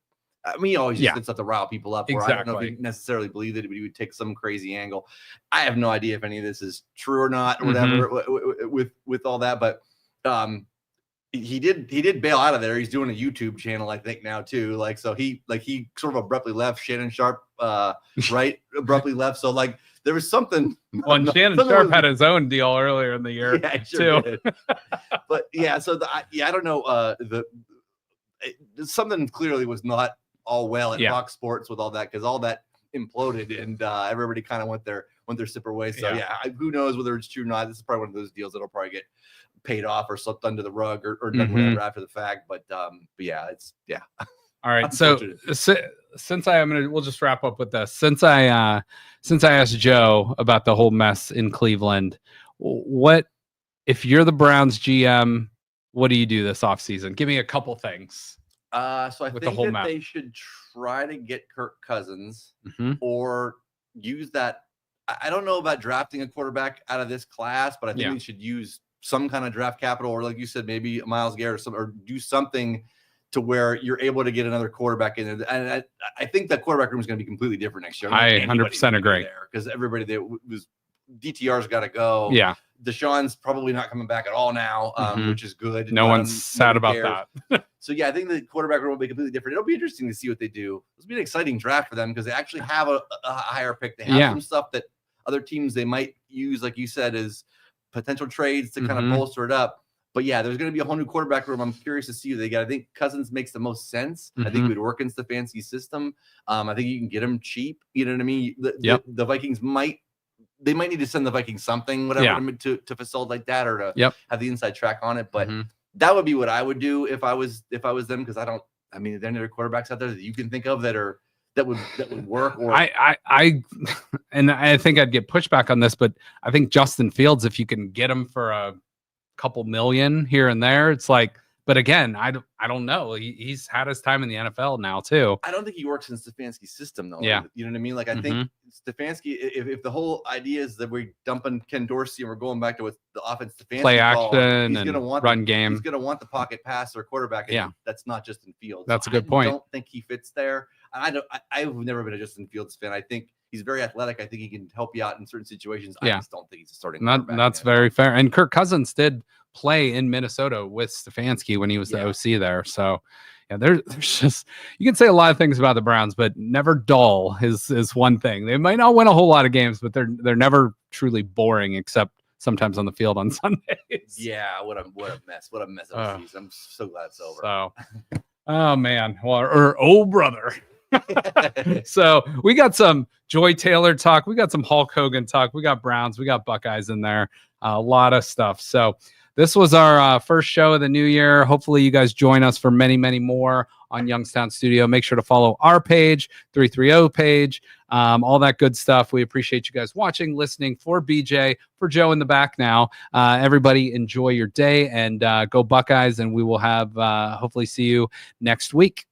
I mean, he always just did stuff to rile people up. Exactly. I don't know if he necessarily believed it, but he would take some crazy angle. I have no idea if any of this is true or not, or whatever. With all that, but he did bail out of there. He's doing a YouTube channel, I think, now too. Like, so he sort of abruptly left. Shannon Sharp, abruptly left. So there was something. Well, and Shannon Sharp had his own deal earlier in the year, sure too. But yeah, so I don't know. Something clearly was not all well at Fox Sports with all that, because all that imploded and everybody kind of went their separate ways. So who knows whether it's true or not. This is probably one of those deals that'll probably get paid off or slipped under the rug or done whatever after the fact. But yeah, it's All right. So since we'll just wrap up with this. Since I asked Joe about the whole mess in Cleveland, what if you're the Browns GM? What do you do this offseason? Give me a couple things. So I think that they should try to get Kirk Cousins or use that. I don't know about drafting a quarterback out of this class, but I think they should use some kind of draft capital, or like you said, maybe Myles Garrett or do something to where you're able to get another quarterback in there. And I think that quarterback room is going to be completely different next year. I 100% agree. Because everybody that was DTR's got to go. Yeah. Deshaun's probably not coming back at all now, which is good. No one's sad about that. So yeah, I think the quarterback room will be completely different. It'll be interesting to see what they do. It'll be an exciting draft for them because they actually have a higher pick. They have some stuff that other teams they might use, like you said, as potential trades to kind of bolster it up. But yeah, there's going to be a whole new quarterback room. I'm curious to see who they got. I think Cousins makes the most sense. I think he would work in Stefanski's system. I think you can get him cheap. You know what I mean? The Vikings might need to send the Vikings something, whatever, to facilitate that or to have the inside track on it. But that would be what I would do if I was them, because are there any other quarterbacks out there that you can think of that would work? Or I think I'd get pushback on this, but I think Justin Fields, if you can get him for a couple million here and there, it's like. But again, I don't know. He's had his time in the NFL now too. I don't think he works in Stefanski's system though. Yeah. You know what I mean? Like I think Stefanski, if the whole idea is that we're dumping Ken Dorsey and we're going back to what the offense Stefanski play action he's and want run game. He's going to want the pocket pass or quarterback. And that's not Justin Fields. That's a good point. I don't think he fits there. I've never been a Justin Fields fan. I think he's very athletic. I think he can help you out in certain situations. I just don't think he's a starting quarterback. That's very fair. And Kirk Cousins did play in Minnesota with Stefanski when he was the OC there. So yeah, there's just, you can say a lot of things about the Browns, but never dull is one thing. They might not win a whole lot of games, but they're never truly boring, except sometimes on the field on Sundays. Yeah, what a mess. What a mess of a season. I'm so glad it's over. So oh man. Or oh brother. So we got some Joy Taylor talk. We got some Hulk Hogan talk. We got Browns. We got Buckeyes in there. A lot of stuff. So this was our first show of the new year. Hopefully you guys join us for many, many more on Youngstown Studio. Make sure to follow our page, 330 page, all that good stuff. We appreciate you guys watching, listening. For BJ, for Joe in the back now, everybody enjoy your day and go Buckeyes, and we will have hopefully see you next week.